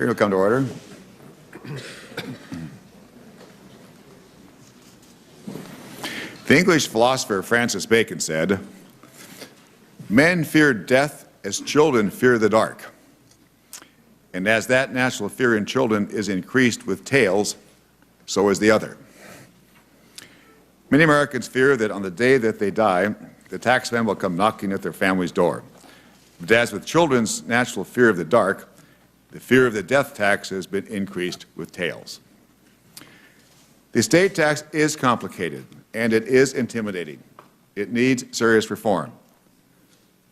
Hearing will come to order. The English philosopher Francis Bacon said, "Men fear death as children fear the dark. And as that natural fear in children is increased with tales, so is the other." Many Americans fear that on the day that they die, the taxman will come knocking at their family's door. But as with children's natural fear of the dark, the fear of the death tax has been increased with tales. The estate tax is complicated, and it is intimidating. It needs serious reform.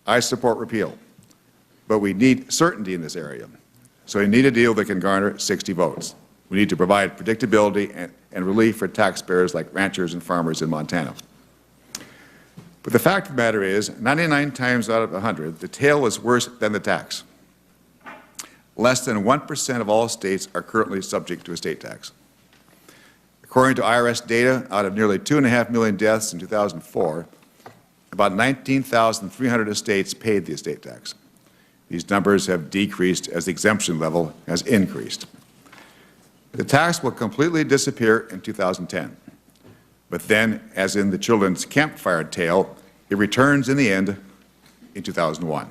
I support repeal, but we need certainty in this area. So we need a deal that can garner 60 votes. We need to provide predictability and relief for taxpayers like ranchers and farmers in Montana. But the fact of the matter is, 99 times out of 100, the tail is worse than the tax. Less than 1% of all states are currently subject to estate tax. According to IRS data, out of nearly 2.5 million deaths in 2004, about 19,300 estates paid the estate tax. These numbers have decreased as the exemption level has increased. The tax will completely disappear in 2010. But then, as in the children's campfire tale, it returns in the end in 2001.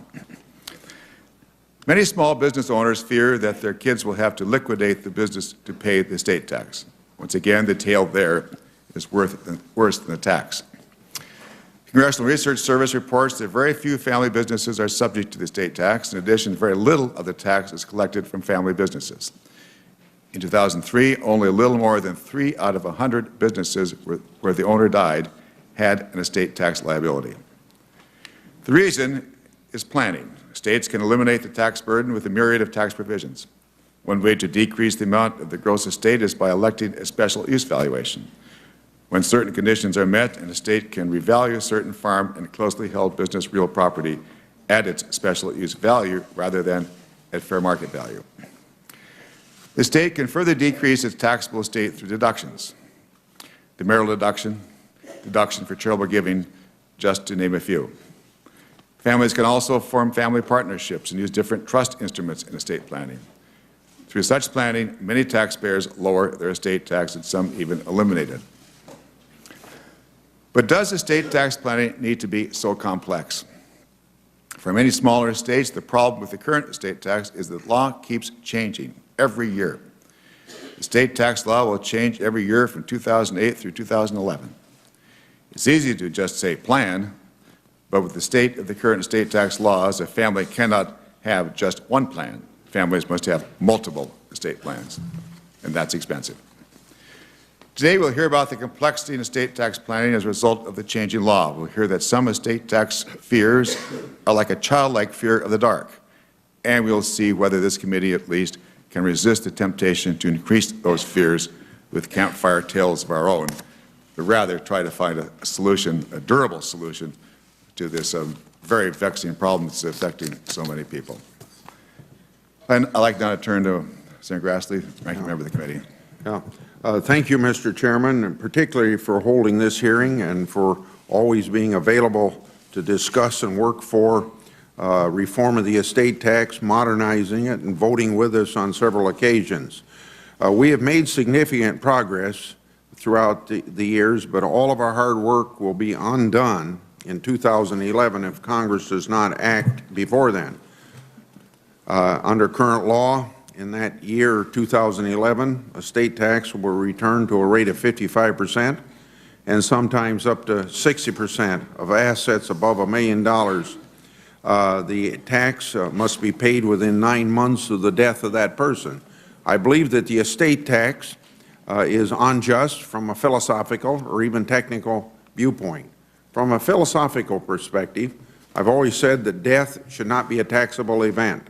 Many small business owners fear that their kids will have to liquidate the business to pay the estate tax. Once again, the tail there is worse than the tax. The Congressional Research Service reports that very few family businesses are subject to the estate tax. In addition, very little of the tax is collected from family businesses. In 2003, only a little more than 3 out of 100 businesses where the owner died had an estate tax liability. The reason is planning. States can eliminate the tax burden with a myriad of tax provisions. One way to decrease the amount of the gross estate is by electing a special use valuation. When certain conditions are met, an estate can revalue certain farm and closely held business real property at its special use value rather than at fair market value. The state can further decrease its taxable estate through deductions. The marital deduction, deduction for charitable giving, just to name a few. Families can also form family partnerships and use different trust instruments in estate planning. Through such planning, many taxpayers lower their estate tax and some even eliminate it. But does estate tax planning need to be so complex? For many smaller estates, the problem with the current estate tax is that the law keeps changing every year. The state tax law will change every year from 2008 through 2011. It's easy to just say plan, but with the state of the current estate tax laws, a family cannot have just one plan. Families must have multiple estate plans, and that's expensive. Today we'll hear about the complexity in estate tax planning as a result of the changing law. We'll hear that some estate tax fears are like a childlike fear of the dark, and we'll see whether this committee at least can resist the temptation to increase those fears with campfire tales of our own, but rather try to find a solution, a durable solution to this very vexing problem that's affecting so many people. And I'd like now to turn to Senator Grassley, ranking member of the committee. Thank you, Mr. Chairman, and particularly for holding this hearing and for always being available to discuss and work for reform of the estate tax, modernizing it, and voting with us on several occasions. We have made significant progress throughout the years, but all of our hard work will be undone in 2011 if Congress does not act before then. Under current law, in that year 2011, estate tax will return to a rate of 55% and sometimes up to 60% of assets above $1 million. The tax must be paid within 9 months of the death of that person. I believe that the estate tax is unjust from a philosophical or even technical viewpoint. From a philosophical perspective, I've always said that death should not be a taxable event.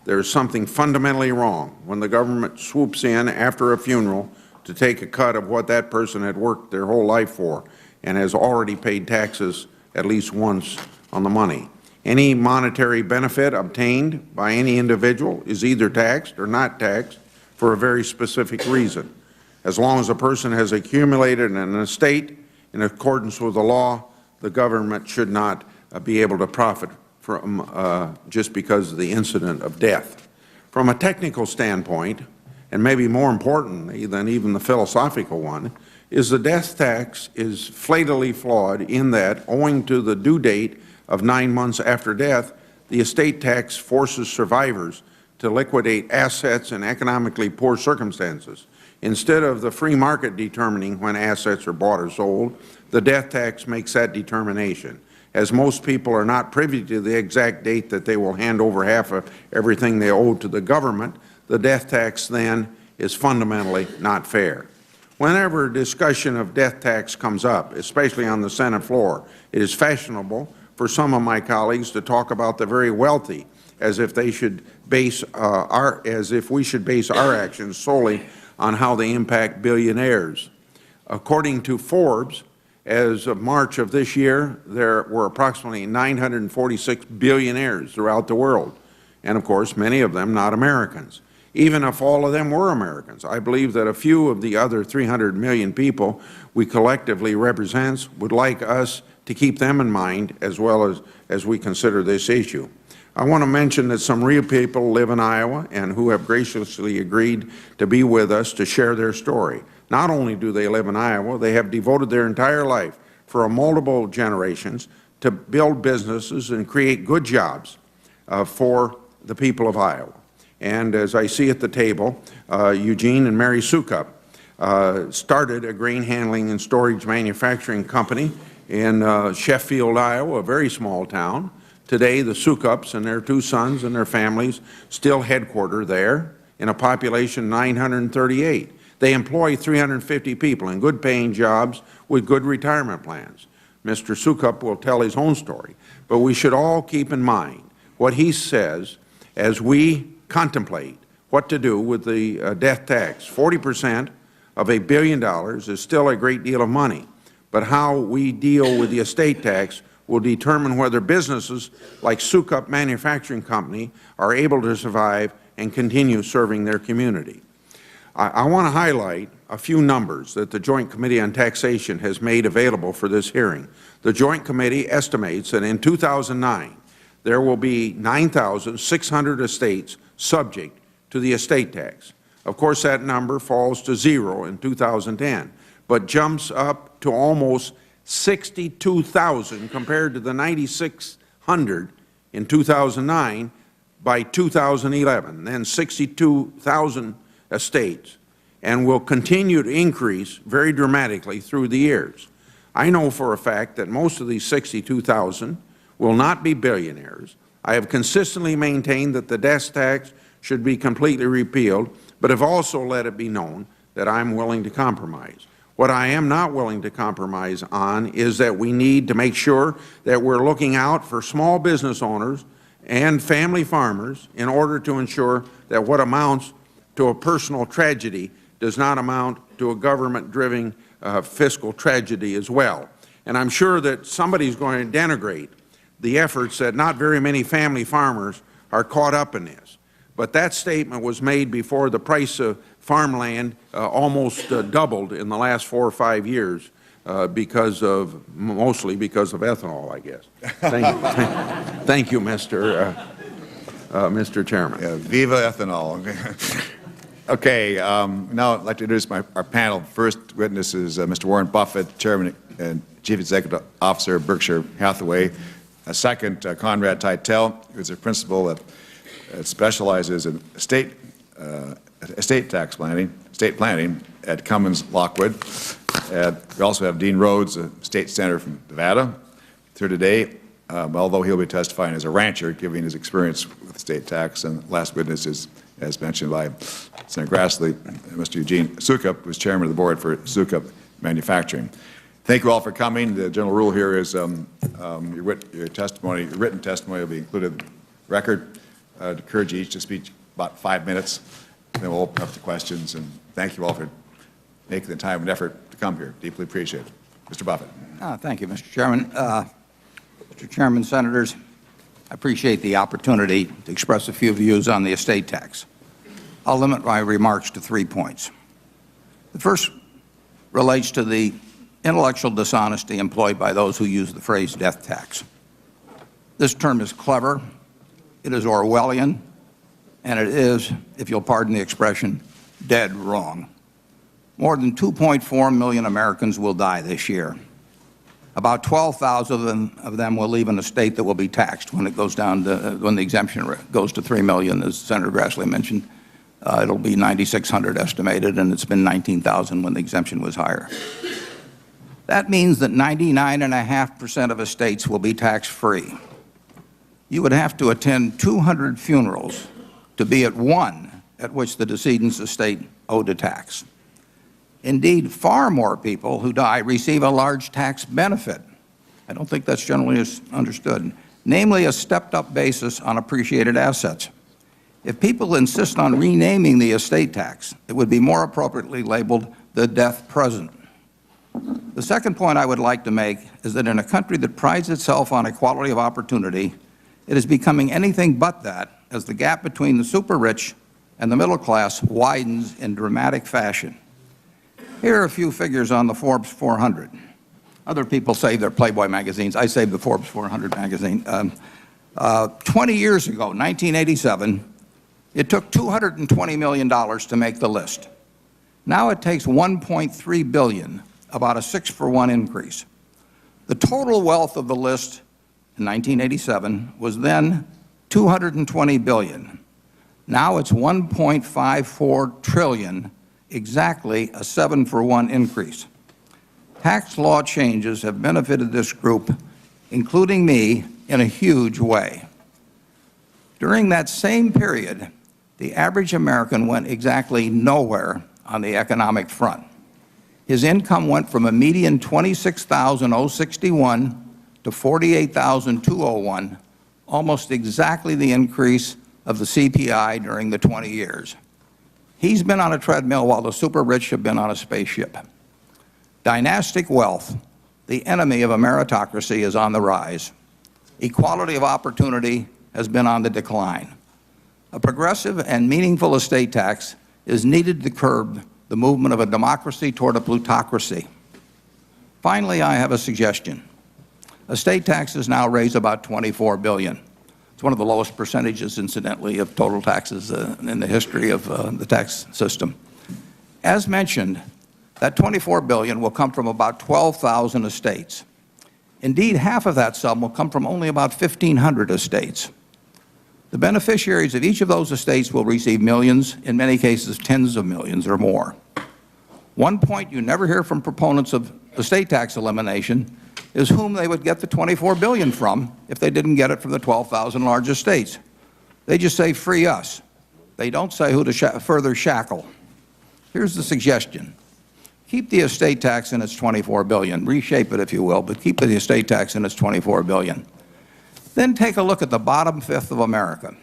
There's something fundamentally wrong when the government swoops in after a funeral to take a cut of what that person had worked their whole life for and has already paid taxes at least once on the money. Any monetary benefit obtained by any individual is either taxed or not taxed for a very specific reason. As long as a person has accumulated an estate in accordance with the law, the government should not be able to profit from just because of the incident of death. From a technical standpoint, and maybe more importantly than even the philosophical one, is the death tax is fatally flawed in that, owing to the due date of 9 months after death, the estate tax forces survivors to liquidate assets in economically poor circumstances. Instead of the free market determining when assets are bought or sold, the death tax makes that determination. As most people are not privy to the exact date that they will hand over half of everything they owe to the government, the death tax then is fundamentally not fair. Whenever discussion of death tax comes up, especially on the Senate floor, it is fashionable for some of my colleagues to talk about the very wealthy as if they should base we should base our actions solely on how they impact billionaires. According to Forbes, as of March of this year, there were approximately 946 billionaires throughout the world, and of course many of them not Americans. Even if all of them were Americans, I believe that a few of the other 300 million people we collectively represent would like us to keep them in mind as well as we consider this issue. I want to mention that some real people live in Iowa and who have graciously agreed to be with us to share their story. Not only do they live in Iowa, they have devoted their entire life for multiple generations to build businesses and create good jobs for the people of Iowa. And as I see at the table, Eugene and Mary Sukup started a grain handling and storage manufacturing company in Sheffield, Iowa, a very small town. Today, the Sukups and their 2 sons and their families still headquarter there in a population 938. They employ 350 people in good-paying jobs with good retirement plans. Mr. Sukup will tell his own story, but we should all keep in mind what he says as we contemplate what to do with the death tax. 40% of $1 billion is still a great deal of money, but how we deal with the estate tax will determine whether businesses like Sukup Manufacturing Company are able to survive and continue serving their community. I want to highlight a few numbers that the Joint Committee on Taxation has made available for this hearing. The Joint Committee estimates that in 2009, there will be 9,600 estates subject to the estate tax. Of course, that number falls to 0 in 2010, but jumps up to almost 62,000 compared to the 9,600 in 2009 by 2011, then 62,000 estates, and will continue to increase very dramatically through the years. I know for a fact that most of these 62,000 will not be billionaires. I have consistently maintained that the death tax should be completely repealed, but have also let it be known that I'm willing to compromise. What I am not willing to compromise on is that we need to make sure that we're looking out for small business owners and family farmers in order to ensure that what amounts to a personal tragedy does not amount to a government-driven fiscal tragedy as well. And I'm sure that somebody's going to denigrate the efforts that not very many family farmers are caught up in this. But that statement was made before the price of farmland almost doubled in the last 4 or 5 years mostly because of ethanol, I guess. Thank you, thank you, Mr. Chairman. Viva ethanol. Okay, now I'd like to introduce our panel. First witness is Mr. Warren Buffett, Chairman and Chief Executive Officer of Berkshire Hathaway. Second, Conrad Teitel, who's a principal that specializes in estate tax planning, estate planning at Cummins Lockwood. We also have Dean Rhodes, a state senator from Nevada, here today, although he'll be testifying as a rancher, giving his experience with state tax. And last witness is, as mentioned by Senator Grassley, Mr. Eugene Sukup, who's chairman of the board for Sukup Manufacturing. Thank you all for coming. The general rule here is your written testimony will be included in the record. I'd encourage you each to speak about 5 minutes, then we'll open up to questions. And thank you all for making the time and effort to come here. Deeply appreciate it. Mr. Buffett. Thank you, Mr. Chairman. Mr. Chairman, Senators, I appreciate the opportunity to express a few views on the estate tax. I'll limit my remarks to 3 points. The first relates to the intellectual dishonesty employed by those who use the phrase death tax. This term is clever, it is Orwellian, and it is, if you'll pardon the expression, dead wrong. More than 2.4 million Americans will die this year. About 12,000 of them will leave in a state that will be taxed when it goes down to, when the exemption goes to 3 million, as Senator Grassley mentioned. It'll be 9,600 estimated, and it's been 19,000 when the exemption was higher. That means that 99.5% of estates will be tax-free. You would have to attend 200 funerals to be at one at which the decedent's estate owed a tax. Indeed, far more people who die receive a large tax benefit. I don't think that's generally understood, namely a stepped-up basis on appreciated assets. If people insist on renaming the estate tax, it would be more appropriately labeled the death present. The second point I would like to make is that in a country that prides itself on equality of opportunity, it is becoming anything but that as the gap between the super-rich and the middle class widens in dramatic fashion. Here are a few figures on the Forbes 400. Other people save their Playboy magazines. I saved the Forbes 400 magazine. 20 years ago, 1987, it took $220 million to make the list. Now it takes $1.3 billion, about a 6-for-1 increase. The total wealth of the list in 1987 was then $220 billion. Now it's $1.54 trillion, exactly a 7-for-1 increase. Tax law changes have benefited this group, including me, in a huge way. During that same period, the average American went exactly nowhere on the economic front. His income went from a median $26,061 to $48,201, almost exactly the increase of the CPI during the 20 years. He's been on a treadmill while the super-rich have been on a spaceship. Dynastic wealth, the enemy of a meritocracy, is on the rise. Equality of opportunity has been on the decline. A progressive and meaningful estate tax is needed to curb the movement of a democracy toward a plutocracy. Finally, I have a suggestion. Estate taxes now raise about $24 billion. It's one of the lowest percentages, incidentally, of total taxes in the history of the tax system. As mentioned, that $24 billion will come from about 12,000 estates. Indeed, half of that sum will come from only about 1,500 estates. The beneficiaries of each of those estates will receive millions, in many cases tens of millions or more. One point you never hear from proponents of estate tax elimination is whom they would get the $24 billion from if they didn't get it from the 12,000 largest states. They just say, free us. They don't say who to further shackle. Here's the suggestion. Keep the estate tax in its $24 billion. Reshape it, if you will, but keep the estate tax in its $24 billion. Then take a look at the bottom fifth of America.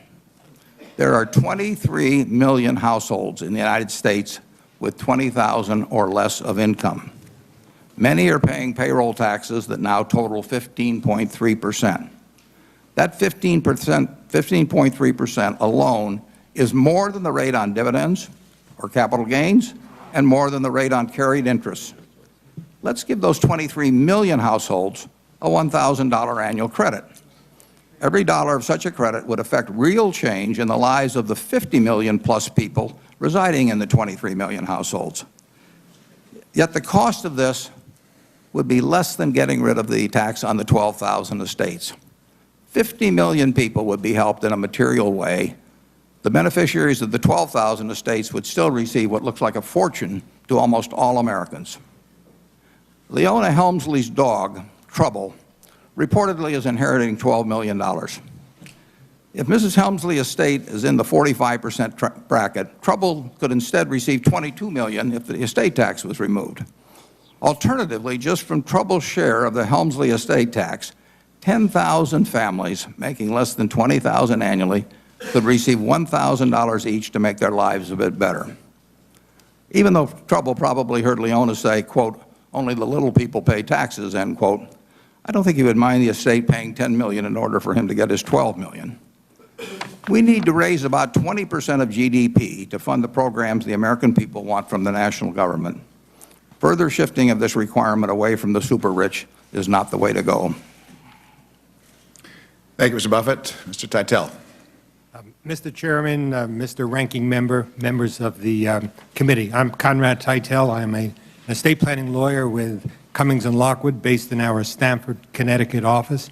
There are 23 million households in the United States with 20,000 or less of income. Many are paying payroll taxes that now total 15.3%. That 15.3% alone is more than the rate on dividends or capital gains and more than the rate on carried interest. Let's give those 23 million households a $1,000 annual credit. Every dollar of such a credit would affect real change in the lives of the 50 million plus people residing in the 23 million households. Yet the cost of this would be less than getting rid of the tax on the 12,000 estates. 50 million people would be helped in a material way. The beneficiaries of the 12,000 estates would still receive what looks like a fortune to almost all Americans. Leona Helmsley's dog, Trouble, reportedly is inheriting $12 million. If Mrs. Helmsley's estate is in the 45% bracket, Trouble could instead receive $22 million if the estate tax was removed. Alternatively, just from Trouble's share of the Helmsley estate tax, 10,000 families making less than $20,000 annually could receive $1,000 each to make their lives a bit better. Even though Trouble probably heard Leona say, quote, only the little people pay taxes, end quote, I don't think he would mind the estate paying $10 million in order for him to get his $12 million. We need to raise about 20% of GDP to fund the programs the American people want from the national government. Further shifting of this requirement away from the super-rich is not the way to go. Thank you, Mr. Buffett. Mr. Titel. Mr. Chairman, Mr. Ranking Member, members of the committee, I'm Conrad Teitel. I'm an estate planning lawyer with Cummings & Lockwood, based in our Stamford, Connecticut office.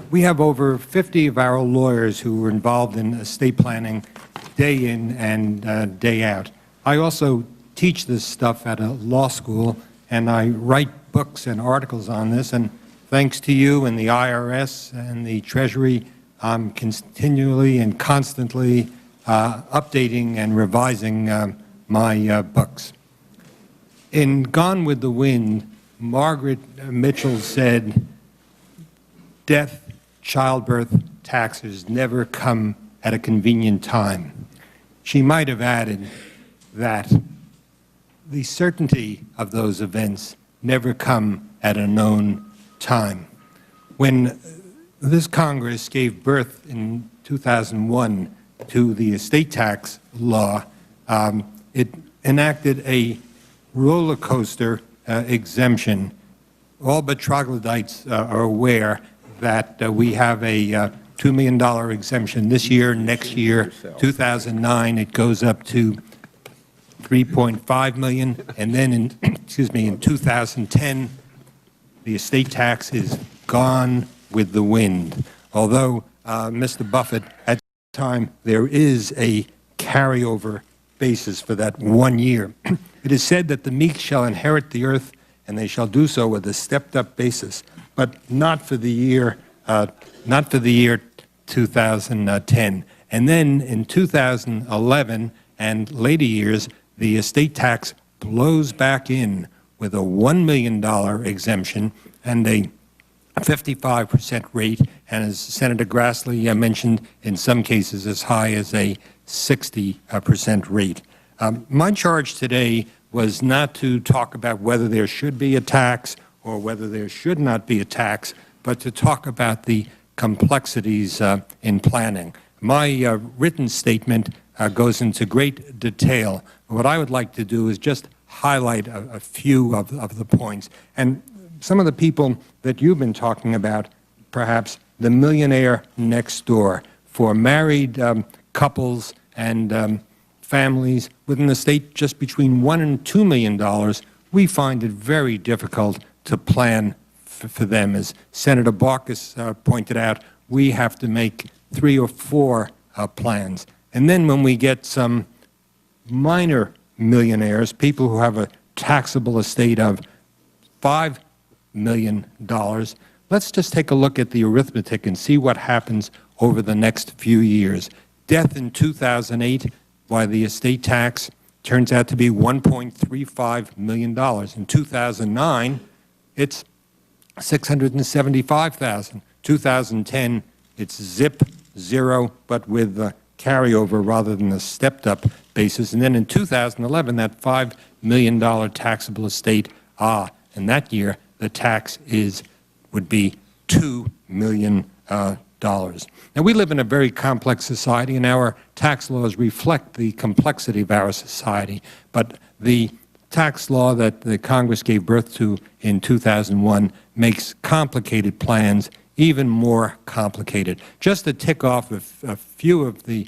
We have over 50 of our lawyers who are involved in estate planning day in and day out. I also teach this stuff at a law school, and I write books and articles on this, and thanks to you and the IRS and the Treasury, I'm continually and constantly updating and revising my books. In Gone with the Wind, Margaret Mitchell said, "Death, childbirth, taxes never come at a convenient time." She might have added that the certainty of those events never come at a known time. When this Congress gave birth in 2001 to the estate tax law, it enacted a roller coaster exemption. All but troglodytes are aware that we have a $2 million exemption this year. Next year, 2009, it goes up to $3.5 million, and then in, in 2010, the estate tax is gone with the wind. Although, Mr. Buffett, at the time, there is a carryover basis for that 1 year. It is said that the meek shall inherit the earth, and they shall do so with a stepped-up basis, but not for the year 2010. And then in 2011 and later years, the estate tax blows back in with a $1 million exemption and a 55% rate, and as Senator Grassley mentioned, in some cases as high as a 60% rate. My charge today was not to talk about whether there should be a tax or whether there should not be a tax, but to talk about the complexities in planning. My written statement goes into great detail. What I would like to do is just highlight a few of the points. And some of the people that you've been talking about, perhaps the millionaire next door, for married couples and families with an estate just between $1 and $2 million, we find it very difficult to plan for them. As Senator Barkis pointed out, we have to make 3 or 4 plans. And then when we get some minor millionaires, people who have a taxable estate of $5 million, let's just take a look at the arithmetic and see what happens over the next few years. Death in 2008, why the estate tax turns out to be $1.35 million. In 2009, it's $675,000. 2010, it's zip, zero, but with the carryover rather than a stepped-up basis. And then in 2011, that $5 million taxable estate, in that year, the tax would be $2 million. Now, we live in a very complex society, and our tax laws reflect the complexity of our society. But the tax law that the Congress gave birth to in 2001 makes complicated plans even more complicated. Just to tick off a few of the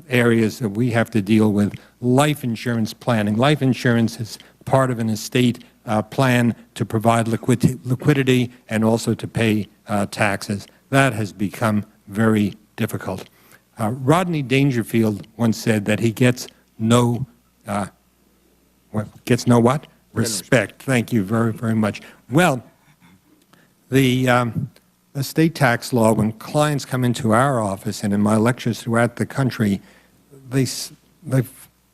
areas that we have to deal with, life insurance planning. Life insurance is part of an estate plan to provide liquidity and also to pay taxes. That has become very difficult. Rodney Dangerfield once said that he gets no what? Respect. Thank you very, very much. Well, the estate tax law, when clients come into our office and in my lectures throughout the country, the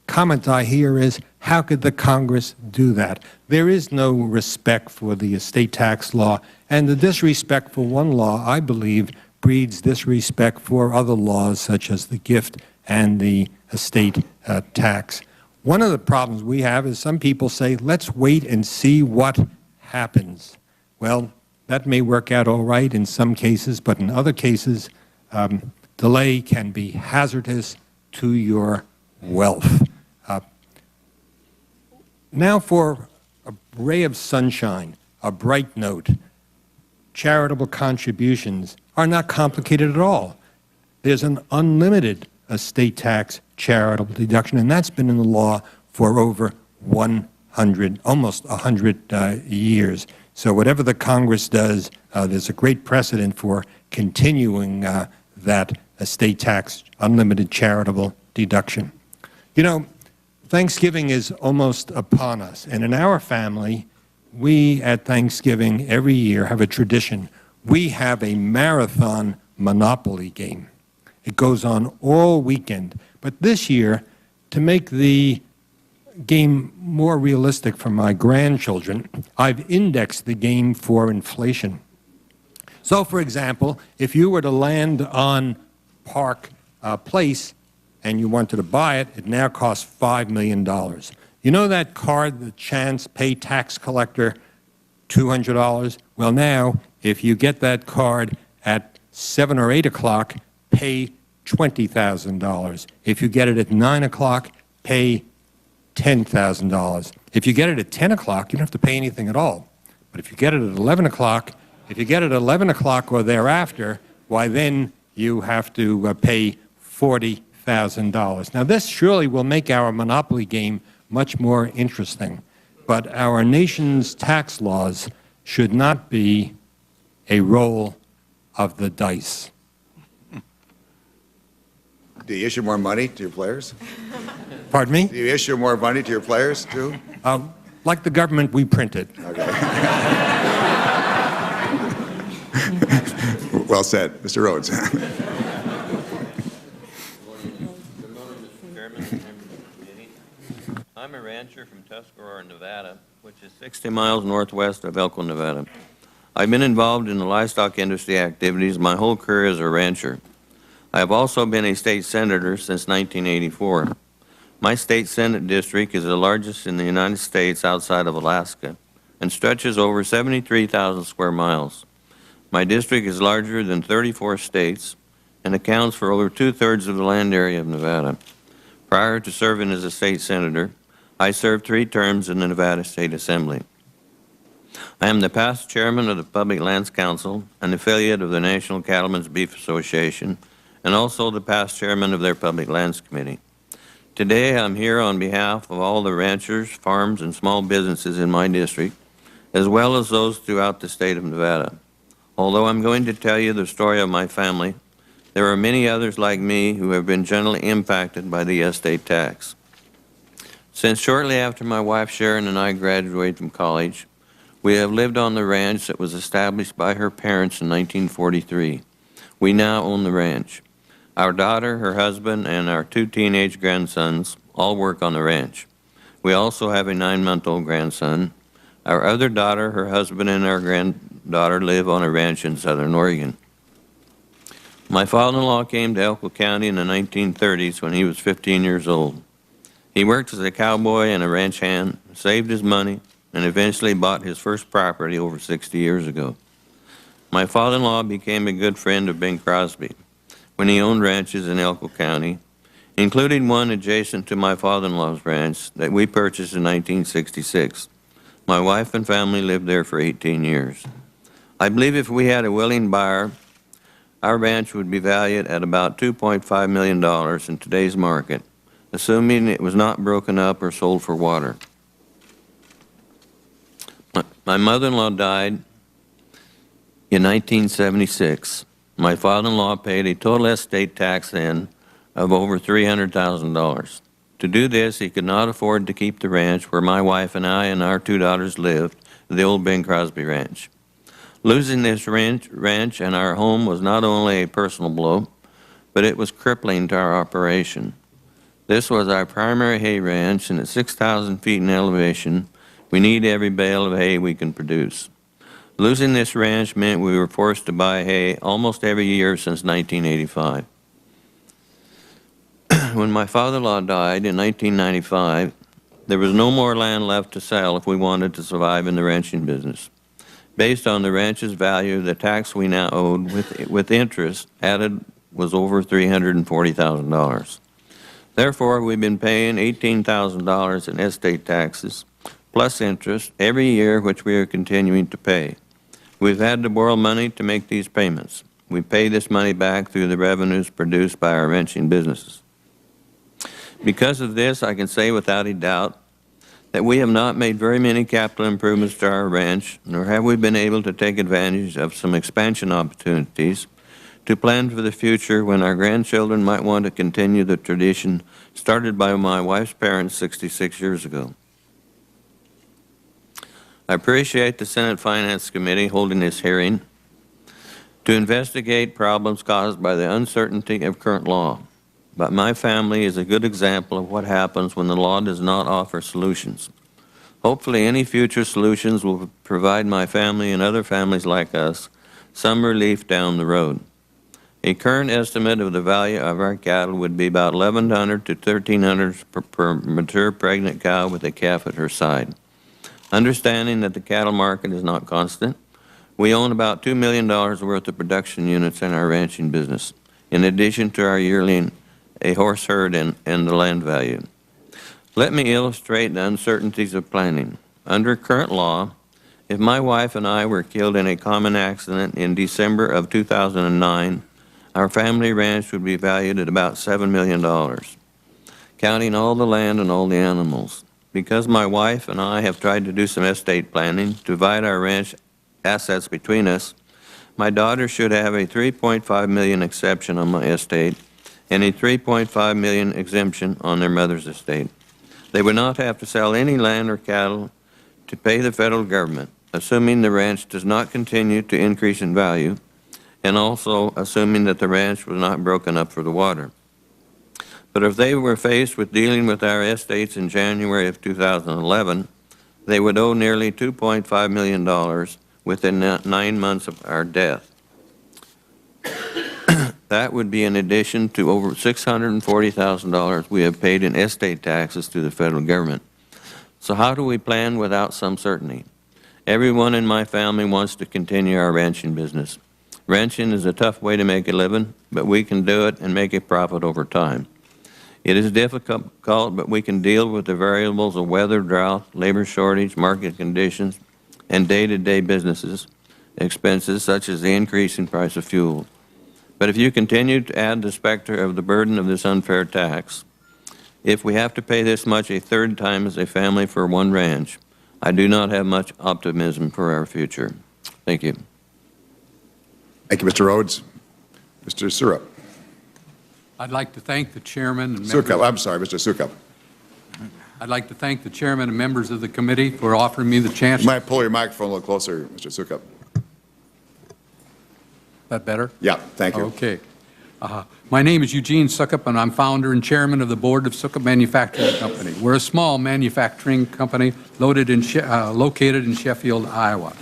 comment I hear is, how could the Congress do that? There is no respect for the estate tax law, and the disrespect for one law, I believe, breeds disrespect for other laws such as the gift and the estate tax. One of the problems we have is some people say, let's wait and see what happens. Well, that may work out all right in some cases, but in other cases, delay can be hazardous to your wealth. Now for a ray of sunshine, a bright note. Charitable contributions are not complicated at all. There's an unlimited estate tax charitable deduction, and that's been in the law for over 100, almost 100 years. So whatever the Congress does, there's a great precedent for continuing that estate tax unlimited charitable deduction. You know, Thanksgiving is almost upon us, and in our family, we at Thanksgiving every year have a tradition. We have a marathon Monopoly game. It goes on all weekend. But this year, to make the game more realistic for my grandchildren, I've indexed the game for inflation. So, for example, if you were to land on Park Place and you wanted to buy it, it now costs $5 million. You know that card, the Chance Pay Tax Collector, $200? Well, now, if you get that card at 7 or 8 o'clock, pay $20,000. If you get it at 9 o'clock, pay $10,000. If you get it at 10 o'clock, you don't have to pay anything at all. But if you get it at 11 o'clock, if you get it at 11 o'clock or thereafter, why then you have to pay $40,000. Now, this surely will make our Monopoly game much more interesting. But our nation's tax laws should not be a roll of the dice. Do you issue more money to your players? Pardon me? Do you issue more money to your players, too? Like the government, we print it. Okay. Well said. Mr. Rhodes. I'm a rancher from Tuscarora, Nevada, which is 60 miles northwest of Elko, Nevada. I've been involved in the livestock industry activities my whole career as a rancher. I have also been a state senator since 1984. My state senate district is the largest in the United States outside of Alaska and stretches over 73,000 square miles. My district is larger than 34 states and accounts for over 2/3 of the land area of Nevada. Prior to serving as a state senator, I served 3 terms in the Nevada State Assembly. I am the past chairman of the Public Lands Council, an affiliate of the National Cattlemen's Beef Association, and also the past chairman of their Public Lands Committee. Today, I'm here on behalf of all the ranchers, farms, and small businesses in my district, as well as those throughout the state of Nevada. Although I'm going to tell you the story of my family, there are many others like me who have been generally impacted by the estate tax. Since shortly after my wife Sharon and I graduated from college, we have lived on the ranch that was established by her parents in 1943. We now own the ranch. Our daughter, her husband, and our 2 teenage grandsons all work on the ranch. We also have a 9-month-old grandson. Our other daughter, her husband, and our granddaughter live on a ranch in Southern Oregon. My father-in-law came to Elko County in the 1930s when he was 15 years old. He worked as a cowboy and a ranch hand, saved his money, and eventually bought his first property over 60 years ago. My father-in-law became a good friend of Bing Crosby when he owned ranches in Elko County, including one adjacent to my father-in-law's ranch that we purchased in 1966. My wife and family lived there for 18 years. I believe if we had a willing buyer, our ranch would be valued at about $2.5 million in today's market, assuming it was not broken up or sold for water. My mother-in-law died in 1976. My father-in-law paid a total estate tax then of over $300,000. To do this, he could not afford to keep the ranch where my wife and I and our 2 daughters lived, the old Bing Crosby Ranch. Losing this ranch and our home was not only a personal blow, but it was crippling to our operation. This was our primary hay ranch, and at 6,000 feet in elevation, we need every bale of hay we can produce. Losing this ranch meant we were forced to buy hay almost every year since 1985. When my father-in-law died in 1995, there was no more land left to sell if we wanted to survive in the ranching business. Based on the ranch's value, the tax we now owed with interest added was over $340,000. Therefore, we've been paying $18,000 in estate taxes, plus interest, every year, which we are continuing to pay. We've had to borrow money to make these payments. we pay this money back through the revenues produced by our ranching businesses. Because of this, I can say without a doubt that we have not made very many capital improvements to our ranch, nor have we been able to take advantage of some expansion opportunities to plan for the future when our grandchildren might want to continue the tradition started by my wife's parents 66 years ago. I appreciate the Senate Finance Committee holding this hearing to investigate problems caused by the uncertainty of current law. But my family is a good example of what happens when the law does not offer solutions. Hopefully, any future solutions will provide my family and other families like us some relief down the road. A current estimate of the value of our cattle would be about $1,100 to $1,300 per mature pregnant cow with a calf at her side. Understanding that the cattle market is not constant, we own about $2 million worth of production units in our ranching business, in addition to our yearling a horse herd and the land value. Let me illustrate the uncertainties of planning. Under current law, if my wife and I were killed in a common accident in December of 2009, our family ranch would be valued at about $7 million, counting all the land and all the animals. Because my wife and I have tried to do some estate planning to divide our ranch assets between us, my daughter should have a $3.5 million exception on my estate and a $3.5 million exemption on their mother's estate. They would not have to sell any land or cattle to pay the federal government, assuming the ranch does not continue to increase in value, and also assuming that the ranch was not broken up for the water. But if they were faced with dealing with our estates in January of 2011, they would owe nearly $2.5 million within 9 months of our death. That would be in addition to over $640,000 we have paid in estate taxes to the federal government. So how do we plan without some certainty? Everyone in my family wants to continue our ranching business. Ranching is a tough way to make a living, but we can do it and make a profit over time. It is difficult, but we can deal with the variables of weather, drought, labor shortage, market conditions, and day-to-day businesses expenses such as the increasing price of fuel. But if you continue to add the specter of the burden of this unfair tax, if we have to pay this much a third time as a family for one ranch, I do not have much optimism for our future. Thank you. Thank you, Mr. Rhodes. Mr. Surup. I'd like to thank the chairman and members. Sukup, I'm sorry, Mr. Sukup. I'd like to thank the chairman and members of the committee for offering me the chance. You might pull your microphone a little closer, Mr. Sukup. That better? Yeah, thank you. Okay. My name is Eugene Sukup, and I'm founder and chairman of the board of Sukup Manufacturing Company. We're a small manufacturing company located in Sheffield, Iowa.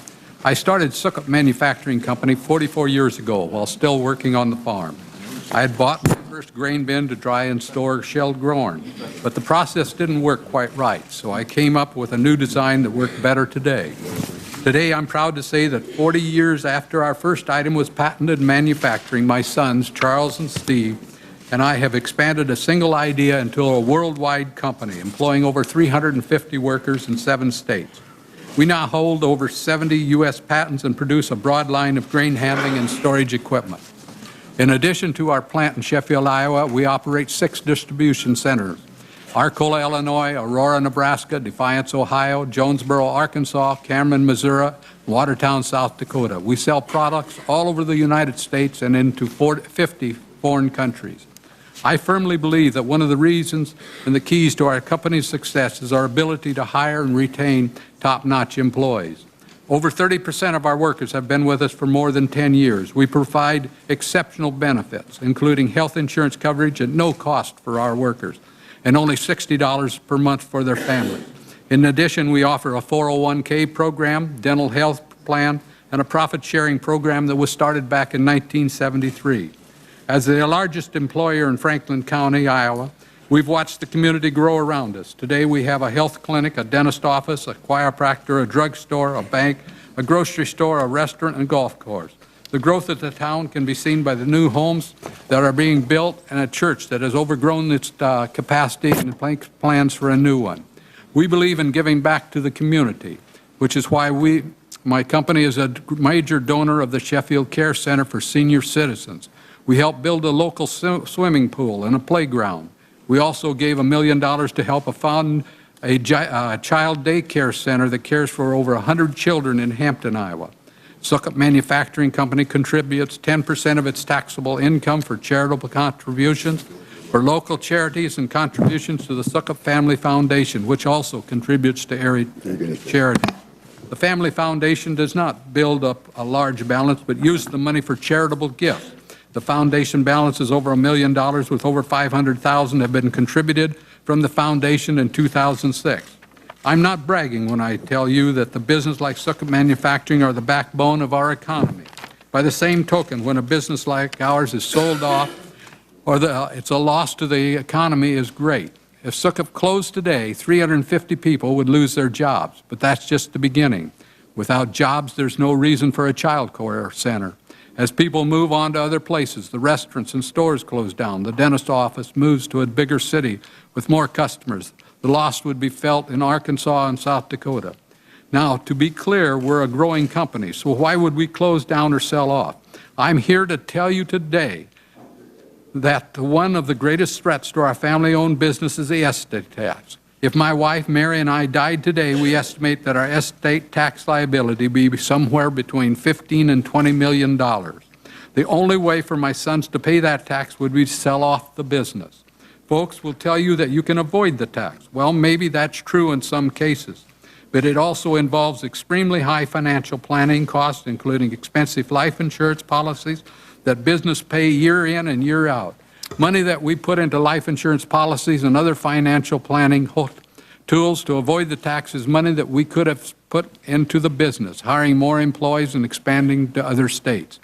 I started Sukup Manufacturing Company 44 years ago while still working on the farm. I had bought my first grain bin to dry and store shelled corn, but the process didn't work quite right, so I came up with a new design that worked better today. Today, I'm proud to say that 40 years after our first item was patented in manufacturing, my sons, Charles and Steve, and I have expanded a single idea into a worldwide company, employing over 350 workers in 7 states. We now hold over 70 U.S. patents and produce a broad line of grain handling and storage equipment. In addition to our plant in Sheffield, Iowa, we operate 6 distribution centers: Arcola, Illinois; Aurora, Nebraska; Defiance, Ohio; Jonesboro, Arkansas; Cameron, Missouri; Watertown, South Dakota. We sell products all over the United States and into 50 foreign countries. I firmly believe that one of the reasons and the keys to our company's success is our ability to hire and retain top-notch employees. Over 30% of our workers have been with us for more than 10 years. We provide exceptional benefits, including health insurance coverage at no cost for our workers, and only $60 per month for their families. In addition, we offer a 401k program, dental health plan, and a profit-sharing program that was started back in 1973. As the largest employer in Franklin County, Iowa, we've watched the community grow around us. Today we have a health clinic, a dentist office, a chiropractor, a drugstore, a bank, a grocery store, a restaurant, and golf course. The growth of the town can be seen by the new homes that are being built and a church that has overgrown its capacity and plans for a new one. We believe in giving back to the community, which is why we My company is a major donor of the Sheffield Care Center for Senior Citizens. We helped build a local swimming pool and a playground. We also gave $1 million to help fund a child daycare center that cares for over 100 children in Hampton, Iowa. Succop Manufacturing Company contributes 10% of its taxable income for charitable contributions for local charities and contributions to the Succop Family Foundation, which also contributes to area charities. The Family Foundation does not build up a large balance, but uses the money for charitable gifts. The foundation balance is over $1 million, with over $500,000 have been contributed from the foundation in 2006. I'm not bragging when I tell you that the business like Succop Manufacturing are the backbone of our economy. By the same token, when a business like ours is sold off or it's a loss to the economy is great. If Succop closed today, 350 people would lose their jobs, but that's just the beginning. Without jobs, there's no reason for a child care center. As people move on to other places, the restaurants and stores close down, the dentist office moves to a bigger city with more customers. The loss would be felt in Arkansas and South Dakota. Now, to be clear, we're a growing company, so why would we close down or sell off? I'm here to tell you today that one of the greatest threats to our family-owned business is the estate tax. If my wife, Mary, and I died today, we estimate that our estate tax liability would be somewhere between $15 and $20 million. The only way for my sons to pay that tax would be to sell off the business. Folks will tell you that you can avoid the tax. Well, maybe that's true in some cases, but it also involves extremely high financial planning costs, including expensive life insurance policies that business pay year in and year out. Money that we put into life insurance policies and other financial planning tools to avoid the tax is money that we could have put into the business, hiring more employees and expanding to other states.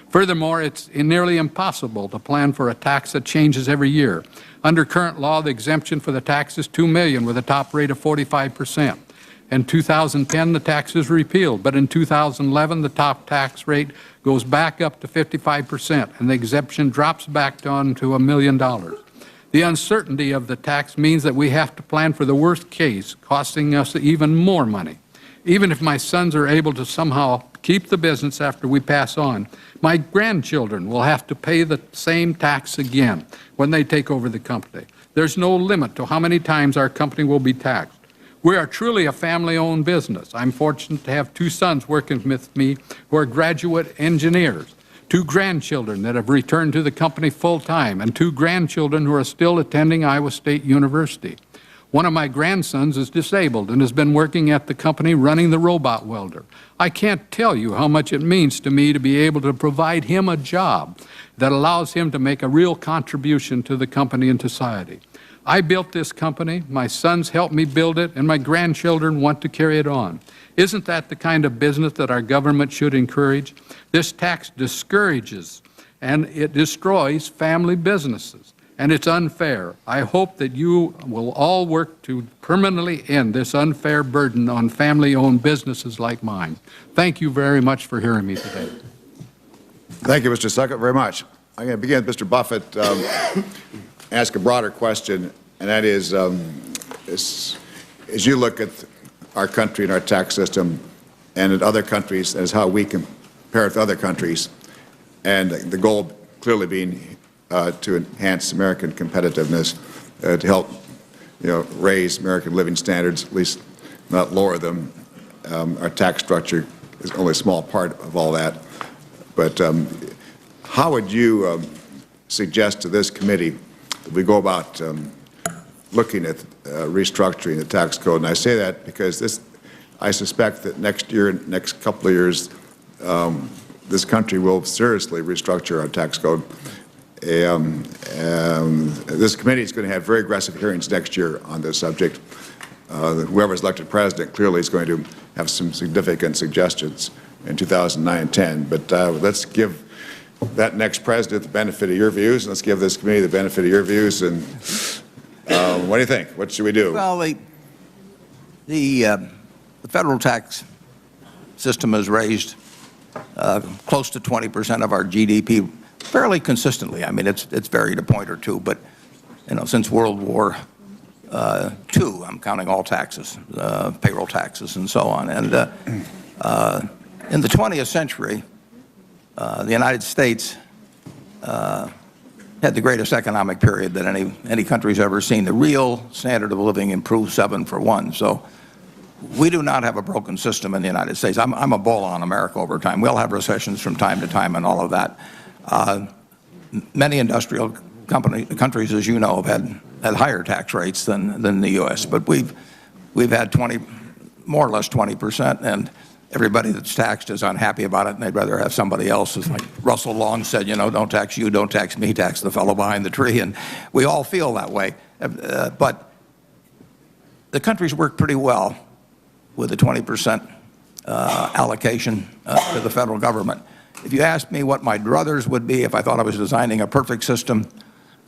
Furthermore, it's nearly impossible to plan for a tax that changes every year. Under current law, the exemption for the tax is $2 million with a top rate of 45%. In 2010, the tax is repealed, but in 2011, the top tax rate goes back up to 55%, and the exemption drops back down to $1 million. The uncertainty of the tax means that we have to plan for the worst case, costing us even more money. Even if my sons are able to somehow keep the business after we pass on, my grandchildren will have to pay the same tax again when they take over the company. There's no limit to how many times our company will be taxed. We are truly a family-owned business. I'm fortunate to have 2 sons working with me who are graduate engineers, 2 grandchildren that have returned to the company full-time, and 2 grandchildren who are still attending Iowa State University. One of my grandsons is disabled and has been working at the company running the robot welder. I can't tell you how much it means to me to be able to provide him a job that allows him to make a real contribution to the company and society. I built this company, my sons helped me build it, and my grandchildren want to carry it on. Isn't that the kind of business that our government should encourage? This tax discourages and it destroys family businesses, and it's unfair. I hope that you will all work to permanently end this unfair burden on family-owned businesses like mine. Thank you very much for hearing me today. Thank you, Mr. Succop, very much. I'm going to begin with Mr. Buffett. Ask a broader question, and that is, as you look at our country and our tax system and at other countries, as how we compare it to other countries, and the goal clearly being to enhance American competitiveness, to help raise American living standards, at least not lower them. Our tax structure is only a small part of all that. But how would you suggest to this committee that we go about looking at restructuring the tax code? And I say that because I suspect that next couple of years, this country will seriously restructure our tax code. This committee is going to have very aggressive hearings next year on this subject. Whoever is elected president clearly is going to have some significant suggestions in 2009-10. But let's give that next president the benefit of your views, and let's give this committee the benefit of your views. And what do you think? What should we do? Well, the federal tax system has raised close to 20% of our GDP fairly consistently. I mean, it's varied a point or two, but since World War II, I'm counting all taxes, payroll taxes, and so on. And In the 20th century, the United States had the greatest economic period that any country's ever seen. The real standard of living improved 7 for 1. So we do not have a broken system in the United States. I'm a bull on America over time. We'll have recessions from time to time and all of that. Many industrial countries, as you know, have had higher tax rates than the U.S. But we've had more or less 20%, and everybody that's taxed is unhappy about it, and they'd rather have somebody else. It's like Russell Long said, you know, don't tax you, don't tax me, tax the fellow behind the tree. And we all feel that way. But the country's worked pretty well with a 20% allocation to the federal government. If you asked me what my druthers would be if I thought I was designing a perfect system,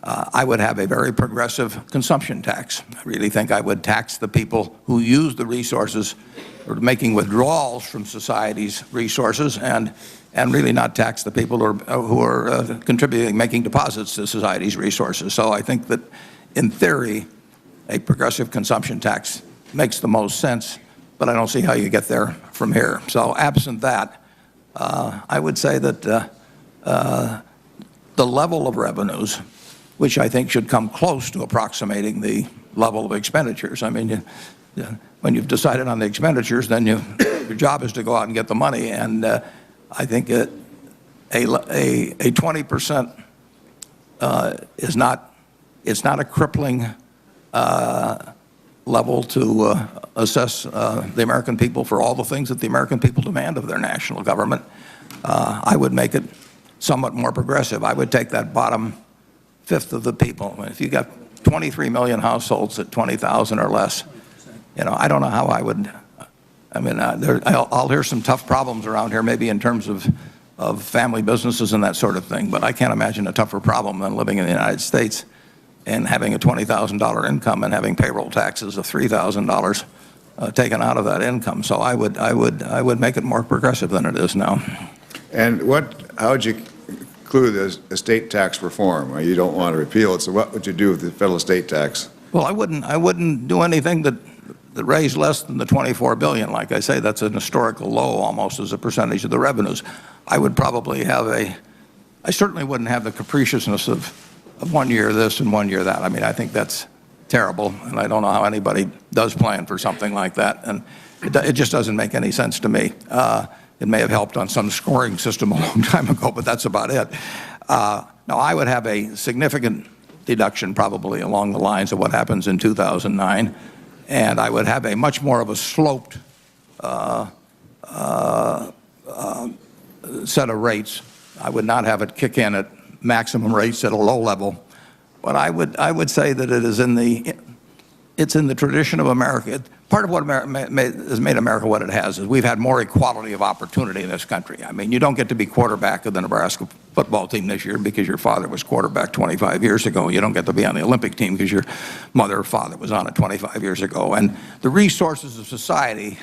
I would have a very progressive consumption tax. I really think I would tax the people who use the resources or making withdrawals from society's resources, and really not tax the people who are contributing, making deposits to society's resources. So I think that, in theory, a progressive consumption tax makes the most sense, but I don't see how you get there from here. So absent that, I would say that the level of revenues, which I think should come close to approximating the level of expenditures. I mean, when you've decided on the expenditures, then your job is to go out and get the money. And I think a 20% is not, it's not a crippling level to assess the American people for all the things that the American people demand of their national government. I would make it somewhat more progressive. I would take that bottom fifth of the people. If you got 23 million households at 20,000 or less, you know, I don't know how I would. I mean, I'll hear some tough problems around here, maybe in terms of family businesses and that sort of thing. But I can't imagine a tougher problem than living in the United States and having a $20,000 income and having payroll taxes of $3,000 taken out of that income. So I would make it more progressive than it is now. And how would you conclude estate tax reform? Well, you don't want to repeal it, so what would you do with the federal estate tax? Well, I wouldn't do anything that raised less than the $24 billion. Like I say, that's an historical low almost as a percentage of the revenues. I would probably have I certainly wouldn't have the capriciousness of 1 year this and 1 year that. I mean, I think that's terrible, and I don't know how anybody does plan for something like that, and it just doesn't make any sense to me. It may have helped on some scoring system a long time ago, but that's about it. Now, I would have a significant deduction probably along the lines of what happens in 2009, and I would have a much more of a sloped set of rates. I would not have it kick in at maximum rates at a low level, but I would say that it's in the tradition of America. Part of what has made America what it has is we've had more equality of opportunity in this country. I mean, you don't get to be quarterback of the Nebraska football team this year because your father was quarterback 25 years ago. You don't get to be on the Olympic team because your mother or father was on it 25 years ago. And the resources of society,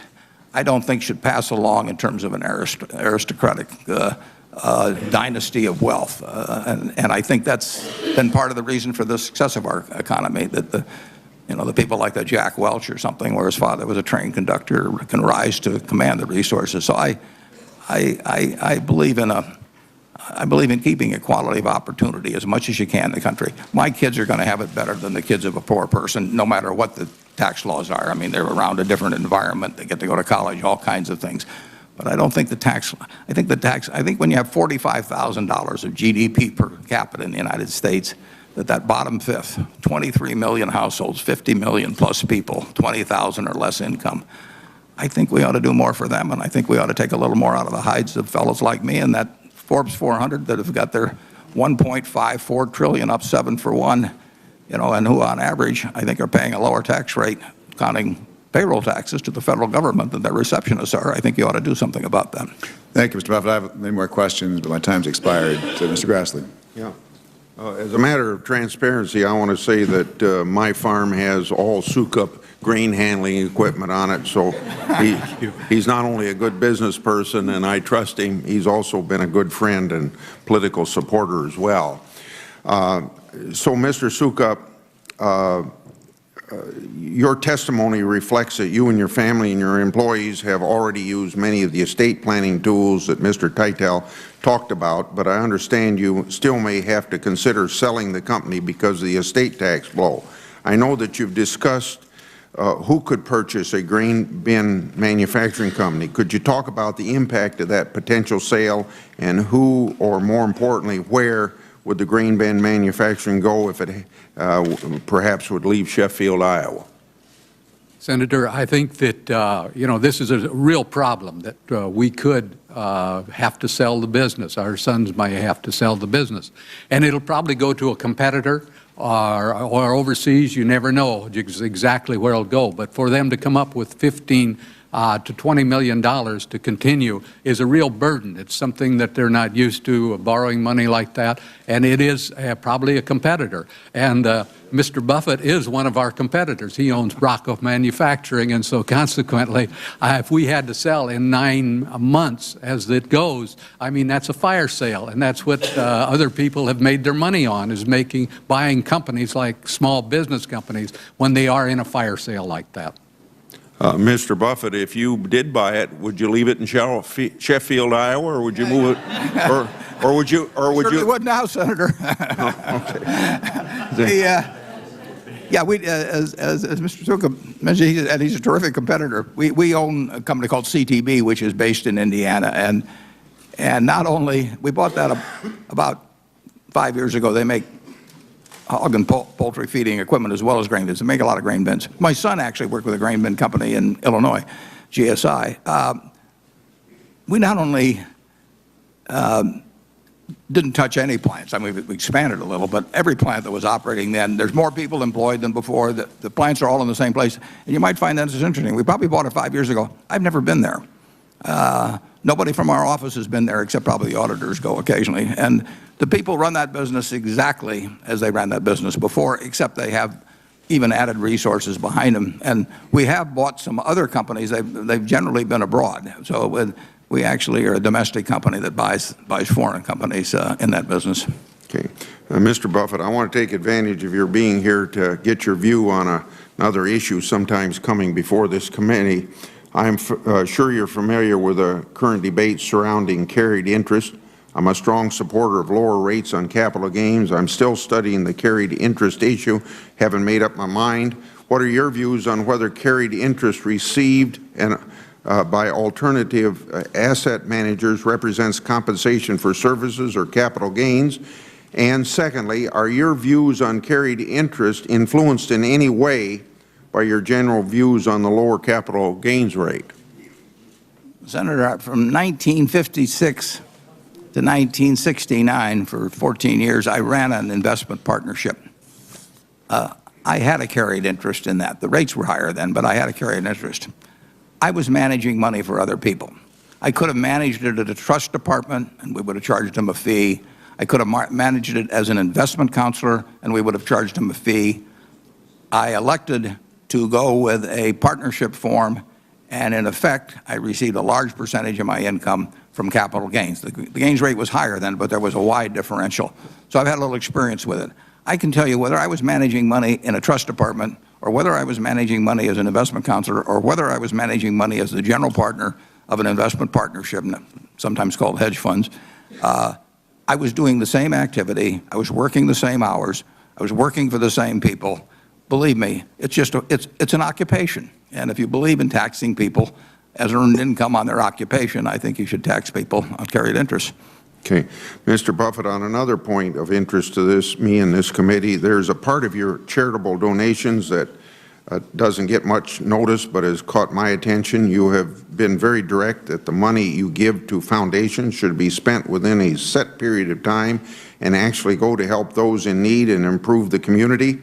I don't think, should pass along in terms of an aristocratic dynasty of wealth. And I think that's been part of the reason for the success of our economy, that the people like the Jack Welch or something, where his father was a train conductor, can rise to command the resources. So I believe in keeping equality of opportunity as much as you can in the country. My kids are going to have it better than the kids of a poor person, no matter what the tax laws are. I mean, they're around a different environment. They get to go to college, all kinds of things. But I don't think I think when you have $45,000 of GDP per capita in the United States, that bottom fifth, 23 million households, 50 million plus people, 20,000 or less income, I think we ought to do more for them, and I think we ought to take a little more out of the hides of fellows like me and that Forbes 400 that have got their $1.54 trillion up 7 for 1, and who on average I think are paying a lower tax rate, counting payroll taxes, to the federal government than their receptionists are. I think you ought to do something about that. Thank you, Mr. Buffett. I have many more questions, but my time's expired. So, Mr. Grassley. Yeah. As a matter of transparency, I want to say that my farm has all Sukup grain handling equipment on it, so he's not only a good business person, and I trust him, he's also been a good friend and political supporter as well. So, Mr. Sukup, your testimony reflects that you and your family and your employees have already used many of the estate planning tools that Mr. Titel talked about, but I understand you still may have to consider selling the company because of the estate tax blow. I know that you've discussed who could purchase a grain bin manufacturing company. Could you talk about the impact of that potential sale and who, or more importantly, where would the grain bin manufacturing go if it perhaps would leave Sheffield, Iowa? Senator, I think that, you know, this is a real problem that we could have to sell the business. Our sons might have to sell the business. And it'll probably go to a competitor or overseas. You never know exactly where it'll go. But for them to come up with $15 to $20 million to continue is a real burden. It's something that they're not used to, borrowing money like that, and it is probably a competitor. And Mr. Buffett is one of our competitors. He owns Brocco Manufacturing, and so consequently, if we had to sell in 9 months as it goes, I mean, that's a fire sale, and that's what other people have made their money on, is buying companies like small business companies when they are in a fire sale like that. Mr. Buffett, if you did buy it, would you leave it in Sheffield, Iowa, or would you move it, or would you? Certainly would now, Senator. Oh, okay. Yeah, we, as Mr. Sukup mentioned, he's a terrific competitor. We own a company called CTB, which is based in Indiana, and not only we bought that about 5 years ago. They make hog and poultry feeding equipment as well as grain bins. They make a lot of grain bins. My son actually worked with a grain bin company in Illinois, GSI. We not only didn't touch any plants. I mean, we expanded a little, but every plant that was operating then, there's more people employed than before. The plants are all in the same place. And you might find that is interesting. We probably bought it 5 years ago. I've never been there. Nobody from our office has been there except probably the auditors go occasionally. And the people run that business exactly as they ran that business before, except they have even added resources behind them. And we have bought some other companies. They've generally been abroad. So we actually are a domestic company that buys foreign companies in that business. Okay. Mr. Buffett, I want to take advantage of your being here to get your view on another issue sometimes coming before this committee. I'm sure you're familiar with the current debate surrounding carried interest. I'm a strong supporter of lower rates on capital gains. I'm still studying the carried interest issue, haven't made up my mind. What are your views on whether carried interest received by alternative asset managers represents compensation for services or capital gains? And secondly, are your views on carried interest influenced in any way by your general views on the lower capital gains rate? Senator, from 1956 to 1969, for 14 years, I ran an investment partnership. I had a carried interest in that. The rates were higher then, but I had a carried interest. I was managing money for other people. I could have managed it at a trust department, and we would have charged them a fee. I could have managed it as an investment counselor, and we would have charged them a fee. I elected to go with a partnership form, and in effect, I received a large percentage of my income from capital gains. The gains rate was higher then, but there was a wide differential. So I've had a little experience with it. I can tell you whether I was managing money in a trust department, or whether I was managing money as an investment counselor, or whether I was managing money as the general partner of an investment partnership, sometimes called hedge funds, I was doing the same activity. I was working the same hours. I was working for the same people. Believe me, it's just it's an occupation. And if you believe in taxing people as earned income on their occupation, I think you should tax people on carried interest. Okay. Mr. Buffett, on another point of interest to me and this committee, there's a part of your charitable donations that doesn't get much notice but has caught my attention. You have been very direct that the money you give to foundations should be spent within a set period of time and actually go to help those in need and improve the community.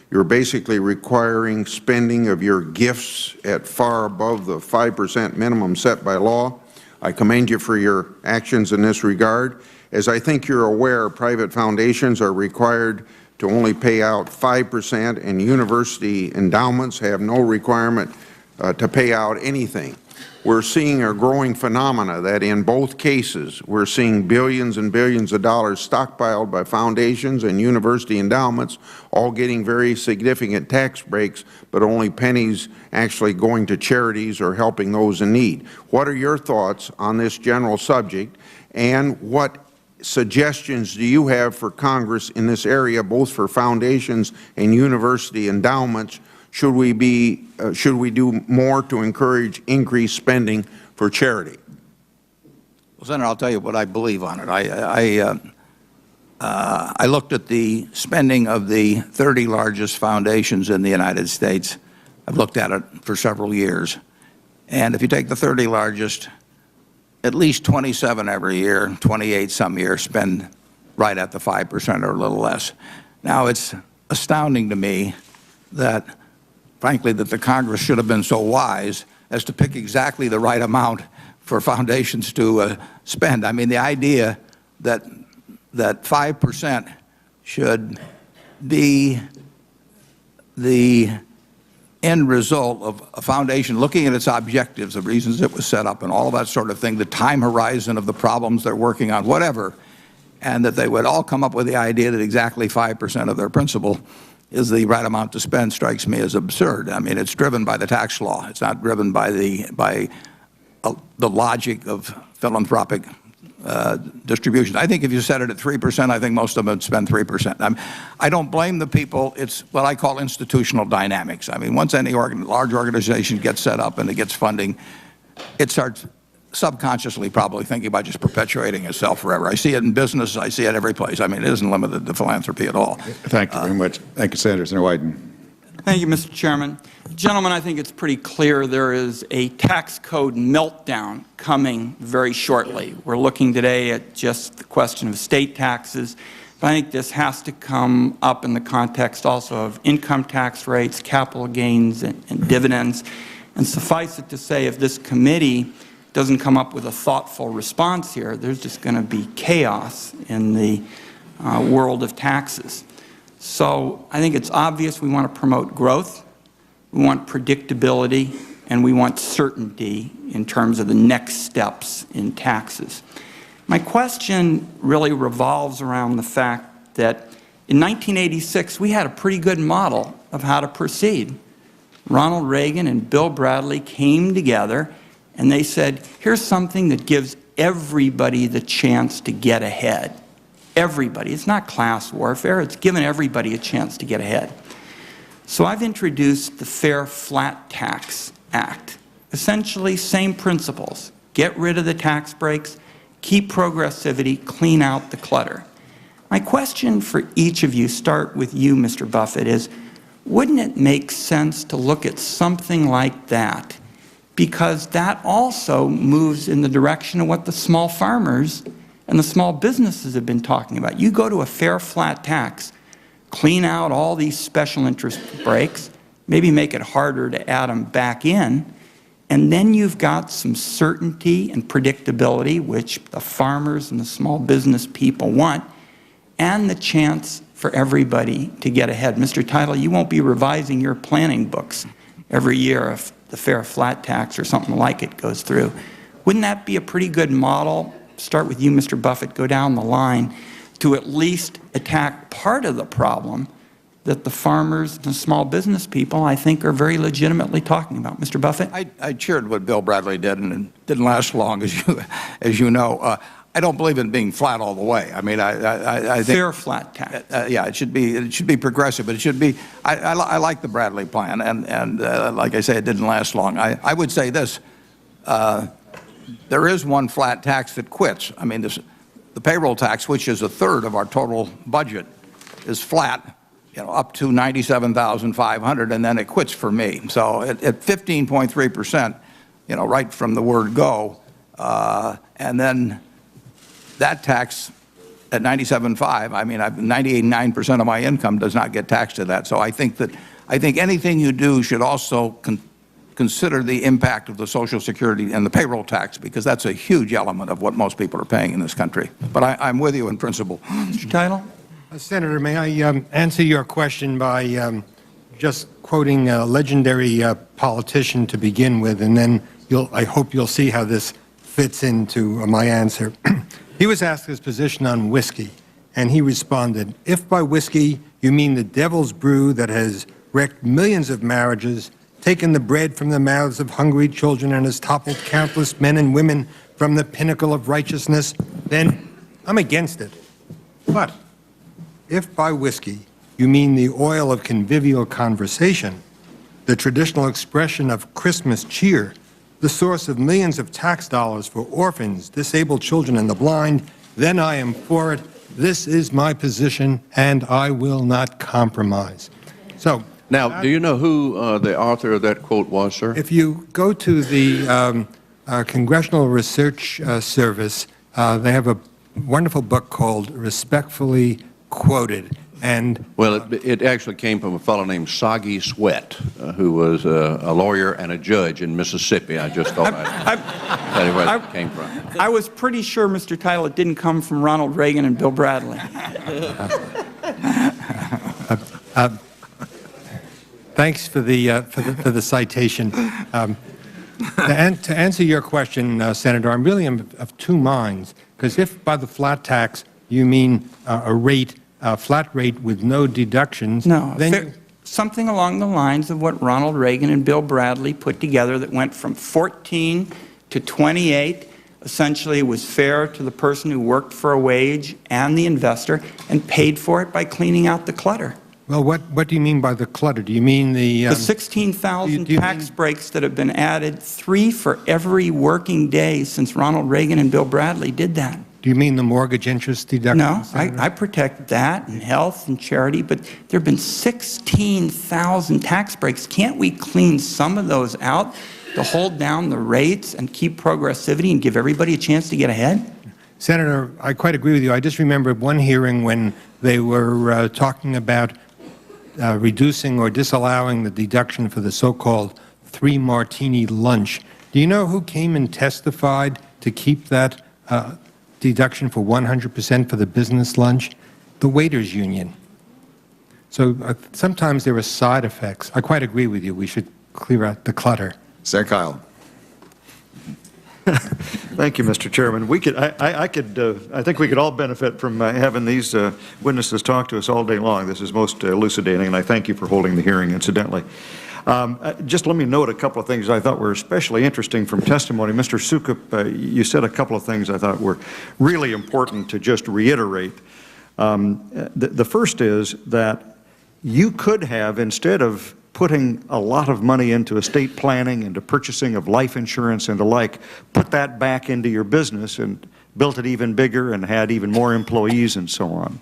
You're basically requiring spending of your gifts at far above the 5% minimum set by law. I commend you for your actions in this regard. As I think you're aware, private foundations are required to only pay out 5%, and university endowments have no requirement to pay out anything. We're seeing a growing phenomena that in both cases, we're seeing billions and billions of dollars stockpiled by foundations and university endowments, all getting very significant tax breaks, but only pennies actually going to charities or helping those in need. What are your thoughts on this general subject, and what suggestions do you have for Congress in this area, both for foundations and university endowments? Should we do more to encourage increased spending for charity? Well, Senator, I'll tell you what I believe on it. I looked at the spending of the 30 largest foundations in the United States. I've looked at it for several years. And if you take the 30 largest, at least 27 every year, 28 some years, spend right at the 5% or a little less. Now, it's astounding to me that, frankly, that the Congress should have been so wise as to pick exactly the right amount for foundations to spend. I mean, the idea that 5% should be the end result of a foundation looking at its objectives, the reasons it was set up and all of that sort of thing, the time horizon of the problems they're working on, whatever, and that they would all come up with the idea that exactly 5% of their principal is the right amount to spend, strikes me as absurd. I mean, it's driven by the tax law. It's not driven by the logic of philanthropic distribution. I think if you set it at 3%, I think most of them would spend 3%. I don't blame the people. It's what I call institutional dynamics. I mean, once any large organization gets set up and it gets funding, it starts subconsciously probably thinking about just perpetuating itself forever. I see it in business. I see it every place. I mean, it isn't limited to philanthropy at all. Thank you very much. Thank you, Senator. Senator Wyden. Thank you, Mr. Chairman. Gentlemen, I think it's pretty clear there is a tax code meltdown coming very shortly. We're looking today at just the question of state taxes, but I think this has to come up in the context also of income tax rates, capital gains, and dividends. And suffice it to say, if this committee doesn't come up with a thoughtful response here, there's just going to be chaos in the world of taxes. So I think it's obvious we want to promote growth, we want predictability, and we want certainty in terms of the next steps in taxes. My question really revolves around the fact that in 1986 we had a pretty good model of how to proceed. Ronald Reagan and Bill Bradley came together and they said, here's something that gives everybody the chance to get ahead. Everybody. It's not class warfare. It's given everybody a chance to get ahead. So I've introduced the Fair Flat Tax Act. Essentially, same principles. Get rid of the tax breaks, keep progressivity, clean out the clutter. My question for each of you, start with you, Mr. Buffett, is wouldn't it make sense to look at something like that? Because that also moves in the direction of what the small farmers and the small businesses have been talking about. You go to a fair flat tax, clean out all these special interest breaks, maybe make it harder to add them back in, and then you've got some certainty and predictability, which the farmers and the small business people want, and the chance for everybody to get ahead. Mr. Title, you won't be revising your planning books every year if the fair flat tax or something like it goes through. Wouldn't that be a pretty good model? Start with you, Mr. Buffett, go down the line to at least attack part of the problem that the farmers and the small business people, I think, are very legitimately talking about. Mr. Buffett? I cheered what Bill Bradley did, and it didn't last long, as you know. I don't believe in being flat all the way. I mean, I think fair flat tax. Yeah, it should be progressive, but it should be. I like the Bradley plan, and like I say, it didn't last long. I would say this: there is one flat tax that quits. I mean, the payroll tax, which is a third of our total budget, is flat, up to $97,500, and then it quits for me. So at 15.3%, right from the word go, and then that tax at 97.5, I mean, 98.9% of my income does not get taxed to that. So I think anything you do should also consider the impact of the Social Security and the payroll tax, because that's a huge element of what most people are paying in this country. But I'm with you in principle. Mr. Title? Senator, may I answer your question by just quoting a legendary politician to begin with, and then I hope you'll see how this fits into my answer. He was asked his position on whiskey, and he responded, "If by whiskey you mean the devil's brew that has wrecked millions of marriages, taken the bread from the mouths of hungry children, and has toppled countless men and women from the pinnacle of righteousness, then I'm against it. But if by whiskey you mean the oil of convivial conversation, the traditional expression of Christmas cheer, the source of millions of tax dollars for orphans, disabled children, and the blind, then I am for it. This is my position, and I will not compromise." So, Now, do you know who the author of that quote was, sir? if you go to the Congressional Research Service, they have a wonderful book called Respectfully Quoted. And Well, it actually came from a fellow named Soggy Sweat, who was a lawyer and a judge in Mississippi. I just thought I'd tell you where it came from. I was pretty sure, Mr. Title, it didn't come from Ronald Reagan and Bill Bradley. thanks for the citation. To answer your question, Senator, I'm really of two minds, because if by the flat tax you mean a flat rate with no deductions, No, then something along the lines of what Ronald Reagan and Bill Bradley put together that went from 14 to 28, essentially was fair to the person who worked for a wage and the investor and paid for it by cleaning out the clutter. well, what do you mean by the clutter? Do you mean the... The 16,000 do you tax mean- breaks that have been added, 3 for every working day since Ronald Reagan and Bill Bradley did that. Do you mean the mortgage interest deduction? No, Senator? I protect that and health and charity, but there have been 16,000 tax breaks. Can't we clean some of those out to hold down the rates and keep progressivity and give everybody a chance to get ahead? Senator, I quite agree with you. I just remember one hearing when they were talking about reducing or disallowing the deduction for the so-called 3-martini lunch. Do you know who came and testified to keep that deduction for 100% for the business lunch? The waiters union. So sometimes there are side effects. I quite agree with you. We should clear out the clutter. Senator Kyle. Thank you, Mr. Chairman. I think we could all benefit from having these witnesses talk to us all day long. This is most elucidating, and I thank you for holding the hearing, incidentally. Just let me note a couple of things I thought were especially interesting from testimony. Mr. Sukup, you said a couple of things I thought were really important to just reiterate. The first is that you could have, instead of putting a lot of money into estate planning, into purchasing of life insurance and the like, put that back into your business and built it even bigger and had even more employees and so on.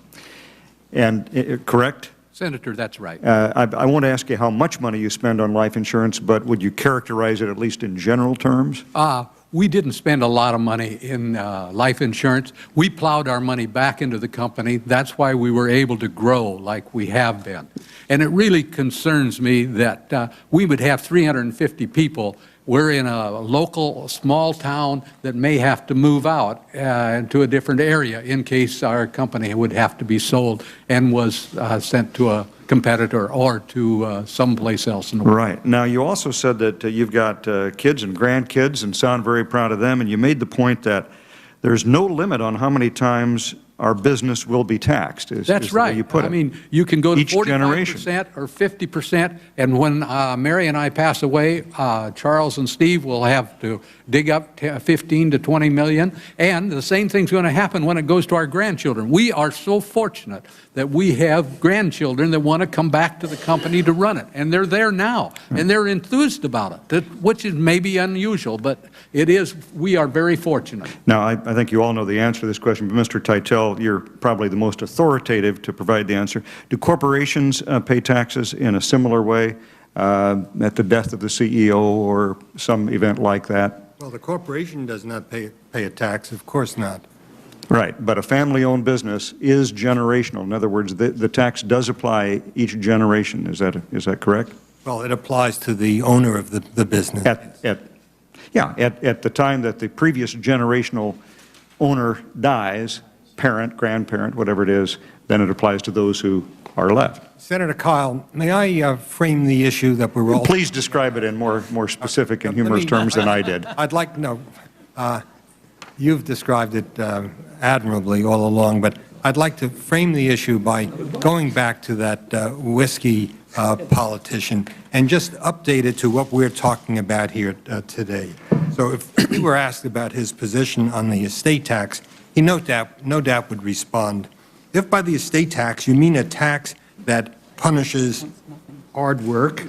And correct? Senator, that's right. I won't ask you how much money you spend on life insurance, but would you characterize it at least in general terms? We didn't spend a lot of money in life insurance. We plowed our money back into the company. That's why we were able to grow like we have been. And it really concerns me that we would have 350 people. We're in a local small town that may have to move out to a different area in case our company would have to be sold and was sent to a competitor or to someplace else in the world. Right. Now, you also said that you've got kids and grandkids and sound very proud of them, and you made the point that there's no limit on how many times our business will be taxed. That's right. You put it. I mean, you can go to Each generation. 45% or 50%, and when Mary and I pass away, Charles and Steve will have to dig up 15 to 20 million, and the same thing's going to happen when it goes to our grandchildren. We are so fortunate that we have grandchildren that want to come back to the company to run it, and they're there now, and they're enthused about it, which is maybe unusual, but it is. We are very fortunate. Now, I think you all know the answer to this question, but Mr. Titel, you're probably the most authoritative to provide the answer. Do corporations pay taxes in a similar way at the death of the CEO or some event like that? Well, the corporation does not pay a tax. Of course not. Right, but a family-owned business is generational. In other words, the tax does apply each generation. Is that correct? Well, it applies to the owner of the business. At the time that the previous generational owner dies, parent, grandparent, whatever it is, then it applies to those who are left. Senator Kyle, may I frame the issue that we're all... Please describe it in more specific and humorous terms than I did. I'd like, no, you've described it admirably all along, but I'd like to frame the issue by going back to that whiskey politician and just update it to what we're talking about here today. So if we were asked about his position on the estate tax, he no doubt would respond, if by the estate tax you mean a tax that punishes hard work,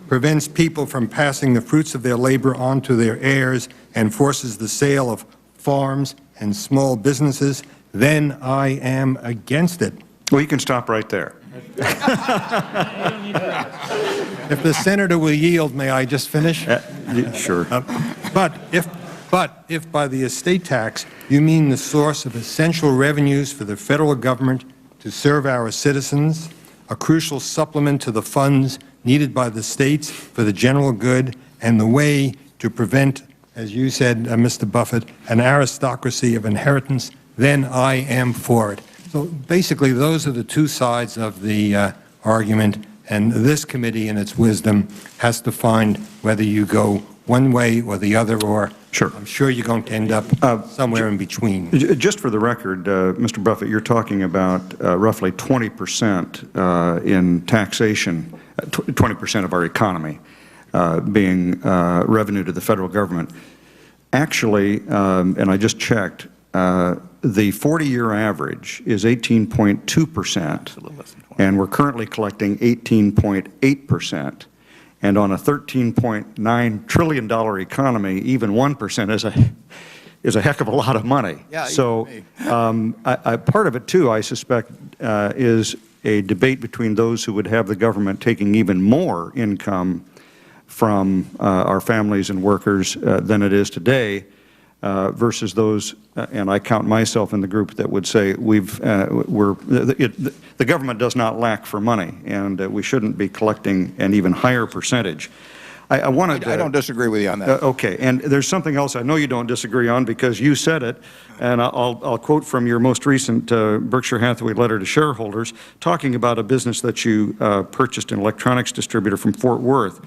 prevents people from passing the fruits of their labor on to their heirs, and forces the sale of farms and small businesses, then I am against it. Well, you can stop right there. If the senator will yield, may I just finish? Sure. But if by the estate tax you mean the source of essential revenues for the federal government to serve our citizens, a crucial supplement to the funds needed by the states for the general good, and the way to prevent, as you said, Mr. Buffett, an aristocracy of inheritance, then I am for it. So basically, those are the two sides of the argument, and this committee, in its wisdom, has to find whether you go one way or the other, or sure. I'm sure you're going to end up somewhere in between. Just for the record, Mr. Buffett, you're talking about roughly 20% in taxation, 20% of our economy being revenue to the federal government. Actually, and I just checked, the 40-year average is 18.2%, and we're currently collecting 18.8%. And on a $13.9 trillion economy, even 1% is a heck of a lot of money. Yeah, so part of it, too, I suspect, is a debate between those who would have the government taking even more income from our families and workers than it is today, versus those, and I count myself in the group that would say the government does not lack for money, and we shouldn't be collecting an even higher percentage. I don't disagree with you on that. Okay, and there's something else I know you don't disagree on, because you said it, and I'll quote from your most recent Berkshire Hathaway letter to shareholders, talking about a business that you purchased, an electronics distributor from Fort Worth.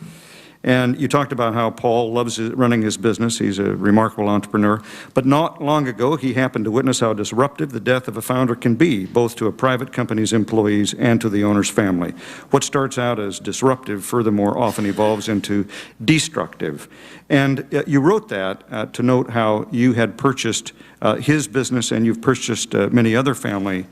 And you talked about how Paul loves running his business. He's a remarkable entrepreneur. But not long ago, he happened to witness how disruptive the death of a founder can be, both to a private company's employees and to the owner's family. What starts out as disruptive, furthermore, often evolves into destructive. And you wrote that to note how you had purchased his business, and you've purchased many other family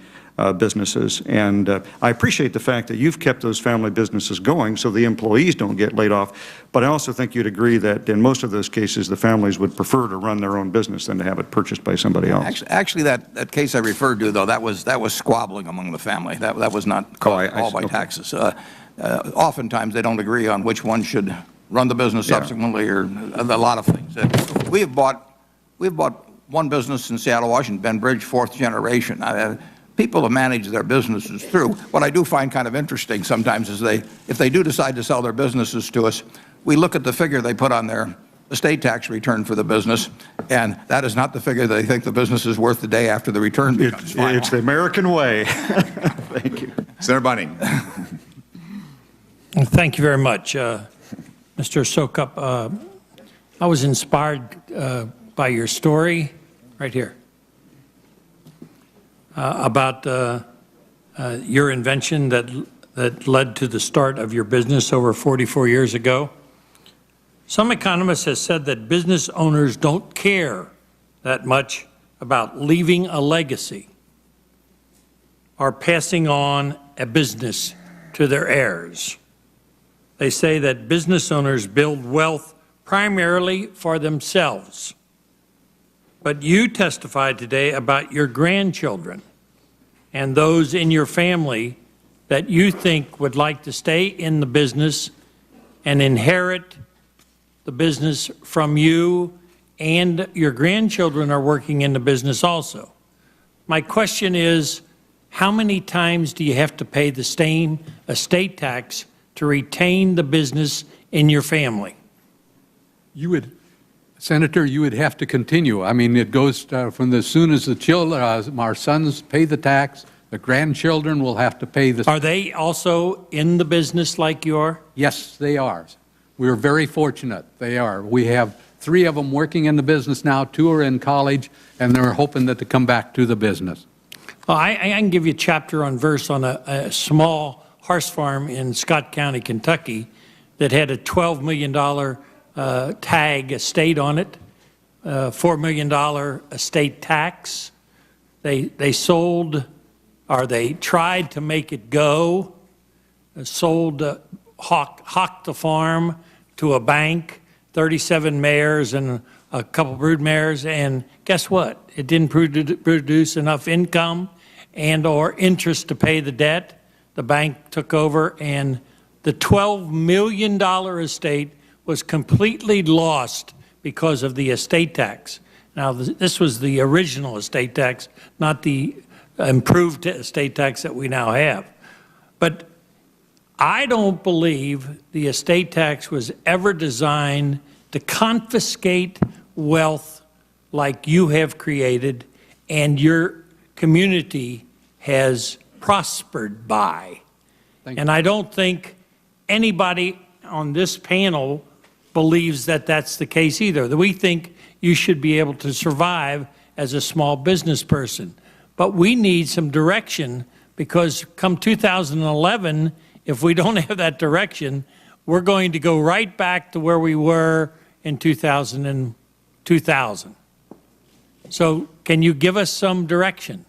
businesses, and I appreciate the fact that you've kept those family businesses going so the employees don't get laid off, but I also think you'd agree that in most of those cases the families would prefer to run their own business than to have it purchased by somebody else. Actually, that case I referred to, though, that was squabbling among the family. That was not caused all by taxes. Oftentimes they don't agree on which one should run the business subsequently, or a lot of things. We have bought one business in Seattle, Washington, Ben Bridge, fourth generation. People have managed their businesses through. What I do find kind of interesting sometimes is if they do decide to sell their businesses to us, we look at the figure they put on their estate tax return for the business, and that is not the figure they think the business is worth the day after the return becomes final. It's the American way. Thank you. Senator Bunning. Thank you very much. Mr. Sokup, I was inspired by your story right here. About your invention that led to the start of your business over 44 years ago. Some economists have said that business owners don't care that much about leaving a legacy or passing on a business to their heirs. They say that business owners build wealth primarily for themselves. But you testified today about your grandchildren and those in your family that you think would like to stay in the business and inherit the business from you, and your grandchildren are working in the business also. My question is, how many times do you have to pay the same estate tax to retain the business in your family? You would Senator, you would have to continue. I mean, it goes from as soon as the children, our sons pay the tax, the grandchildren will have to pay the. Are they also in the business like you are? Yes, they are. We're very fortunate. They are. We have 3 of them working in the business now, 2 are in college, and they're hoping that to come back to the business. Well, I can give you chapter on verse on a small horse farm in Scott County, Kentucky, that had a $12 million tag estate on it, $4 million estate tax. They sold, or they tried to make it go, sold, hawked the farm to a bank, 37 mares and a couple brood mares, and guess what? It didn't produce enough income and or interest to pay the debt. The bank took over, and the $12 million estate was completely lost because of the estate tax. Now, this was the original estate tax, not the improved estate tax that we now have. But I don't believe the estate tax was ever designed to confiscate wealth like you have created and your community has prospered by. And I don't think anybody on this panel believes that that's the case either. That we think you should be able to survive as a small business person. But we need some direction, because come 2011, if we don't have that direction, we're going to go right back to where we were in 2000. So can you give us some direction?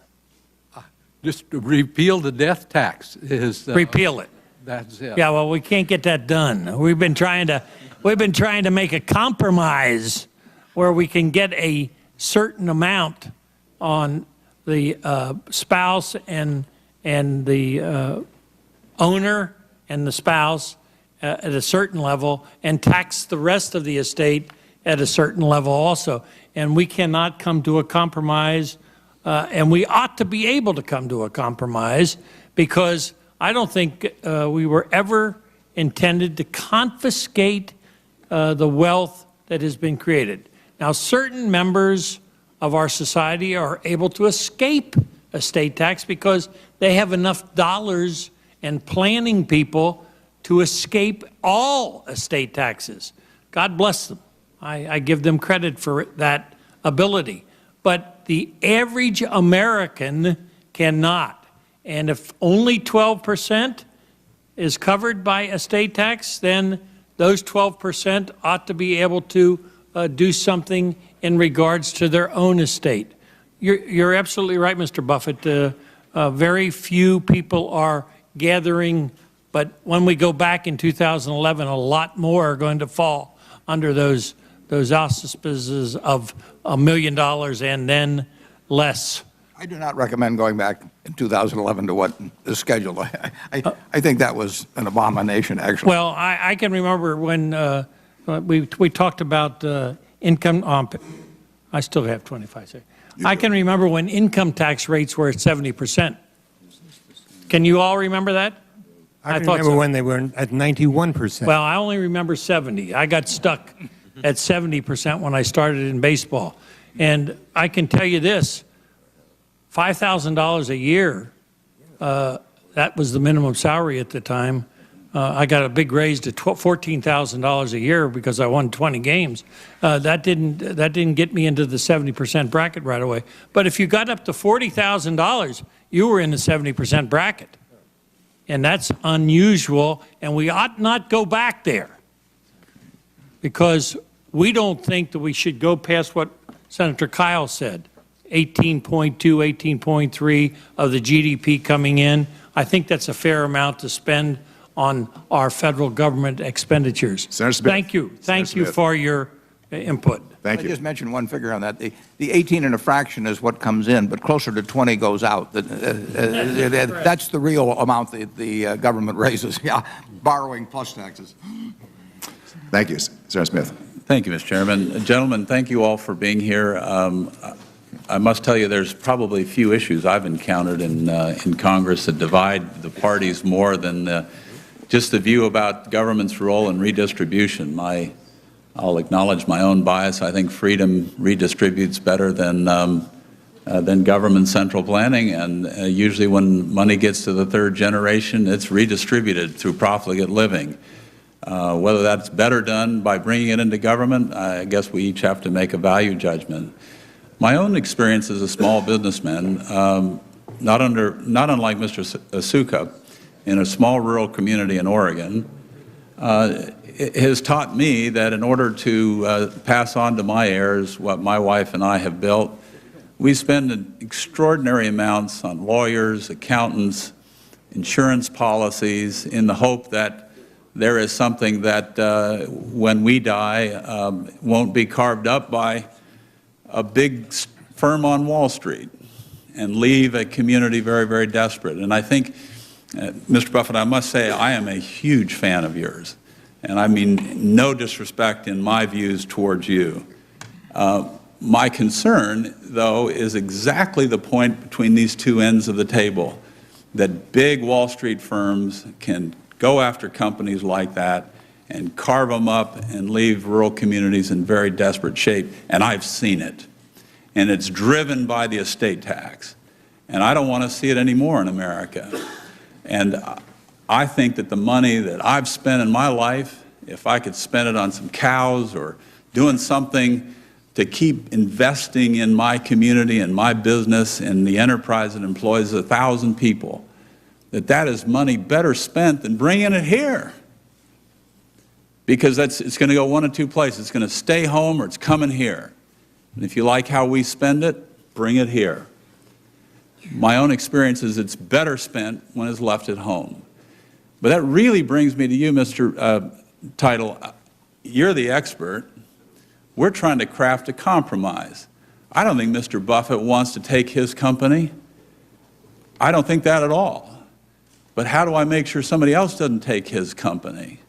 Just repeal the death tax is repeal it. That's it. Yeah, well, we can't get that done. We've been trying to make a compromise where we can get a certain amount on the spouse and the owner and the spouse at a certain level, and tax the rest of the estate at a certain level also. And we cannot come to a compromise, and we ought to be able to come to a compromise, because I don't think we were ever intended to confiscate the wealth that has been created. Now, certain members of our society are able to escape estate tax because they have enough dollars and planning people to escape all estate taxes. God bless them. I give them credit for that ability. But the average American cannot. And if only 12% is covered by estate tax, then those 12% ought to be able to do something in regards to their own estate. You're absolutely right, Mr. Buffett. Very few people are gathering, but when we go back in 2011, a lot more are going to fall under those auspices of $1 million and then less. I do not recommend going back in 2011 to what is scheduled. I think that was an abomination, actually. Well, I can remember when we talked about income. I still have 25 seconds. I can remember when income tax rates were at 70%. Can you all remember that? I remember when they were at 91%. Well, I only remember 70. I got stuck at 70% when I started in baseball. And I can tell you this, $5,000 a year, that was the minimum salary at the time. I got a big raise to $14,000 a year because I won 20 games. That didn't get me into the 70% bracket right away. But if you got up to $40,000, you were in the 70% bracket. And that's unusual, and we ought not go back there, because we don't think that we should go past what Senator Kyle said, 18.2, 18.3 of the GDP coming in. I think that's a fair amount to spend on our federal government expenditures. Senator Smith. Thank you. Thank you for your input. Thank you. I just mentioned one figure on that. The 18 and a fraction is what comes in, but closer to 20 goes out. That's the real amount the government raises. Yeah, borrowing plus taxes. Thank you, Senator Smith. Thank you, Mr. Chairman. Gentlemen, thank you all for being here. I must tell you there's probably few issues I've encountered in Congress that divide the parties more than just the view about government's role in redistribution. My I'll acknowledge my own bias. I think freedom redistributes better than government central planning, and usually when money gets to the third generation, it's redistributed through profligate living. Whether that's better done by bringing it into government, I guess we each have to make a value judgment. My own experience as a small businessman, not unlike Mr. Sukup, in a small rural community in Oregon, has taught me that in order to pass on to my heirs what my wife and I have built, we spend extraordinary amounts on lawyers, accountants, insurance policies, in the hope that there is something that when we die won't be carved up by a big firm on Wall Street and leave a community very, very desperate. And I think, Mr. Buffett, I must say I am a huge fan of yours. And I mean no disrespect in my views towards you. My concern, though, is exactly the point between these two ends of the table, that big Wall Street firms can go after companies like that and carve them up and leave rural communities in very desperate shape. And I've seen it. And it's driven by the estate tax. And I don't want to see it anymore in America. And I think that the money that I've spent in my life, if I could spend it on some cows or doing something to keep investing in my community and my business and the enterprise that employs 1,000 people, that is money better spent than bringing it here. Because it's going to go one of two places. It's going to stay home or it's coming here. And if you like how we spend it, bring it here. My own experience is it's better spent when it's left at home. But that really brings me to you, Mr. Title. You're the expert. We're trying to craft a compromise. I don't think Mr. Buffett wants to take his company. I don't think that at all. But how do I make sure somebody else doesn't take his company?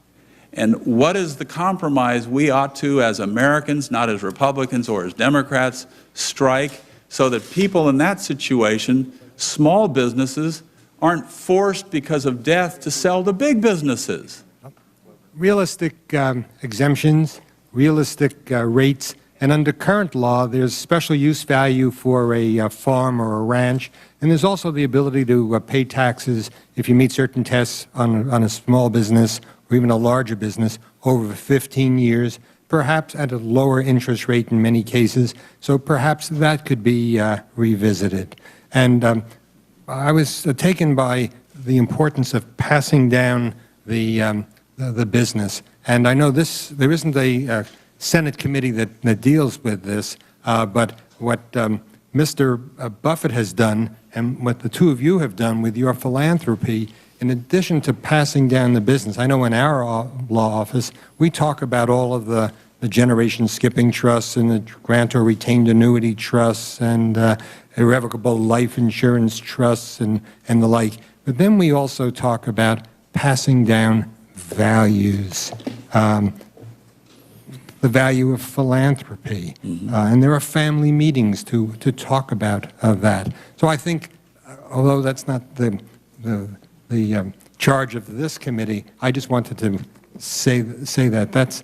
And what is the compromise we ought to, as Americans, not as Republicans or as Democrats, strike so that people in that situation, small businesses, aren't forced because of death to sell to big businesses? Realistic exemptions, realistic rates, and under current law, there's special use value for a farm or a ranch, and there's also the ability to pay taxes if you meet certain tests on a small business or even a larger business over 15 years, perhaps at a lower interest rate in many cases, so perhaps that could be revisited. And I was taken by the importance of passing down the business. And I know there isn't a Senate committee that deals with this, but what Mr. Buffett has done and what the two of you have done with your philanthropy, in addition to passing down the business, I know in our law office, we talk about all of the generation skipping trusts and the grant or retained annuity trusts and irrevocable life insurance trusts and the like. But then we also talk about passing down values, the value of philanthropy. And there are family meetings to talk about that. So I think, although that's not the charge of this committee, I just wanted to say that that's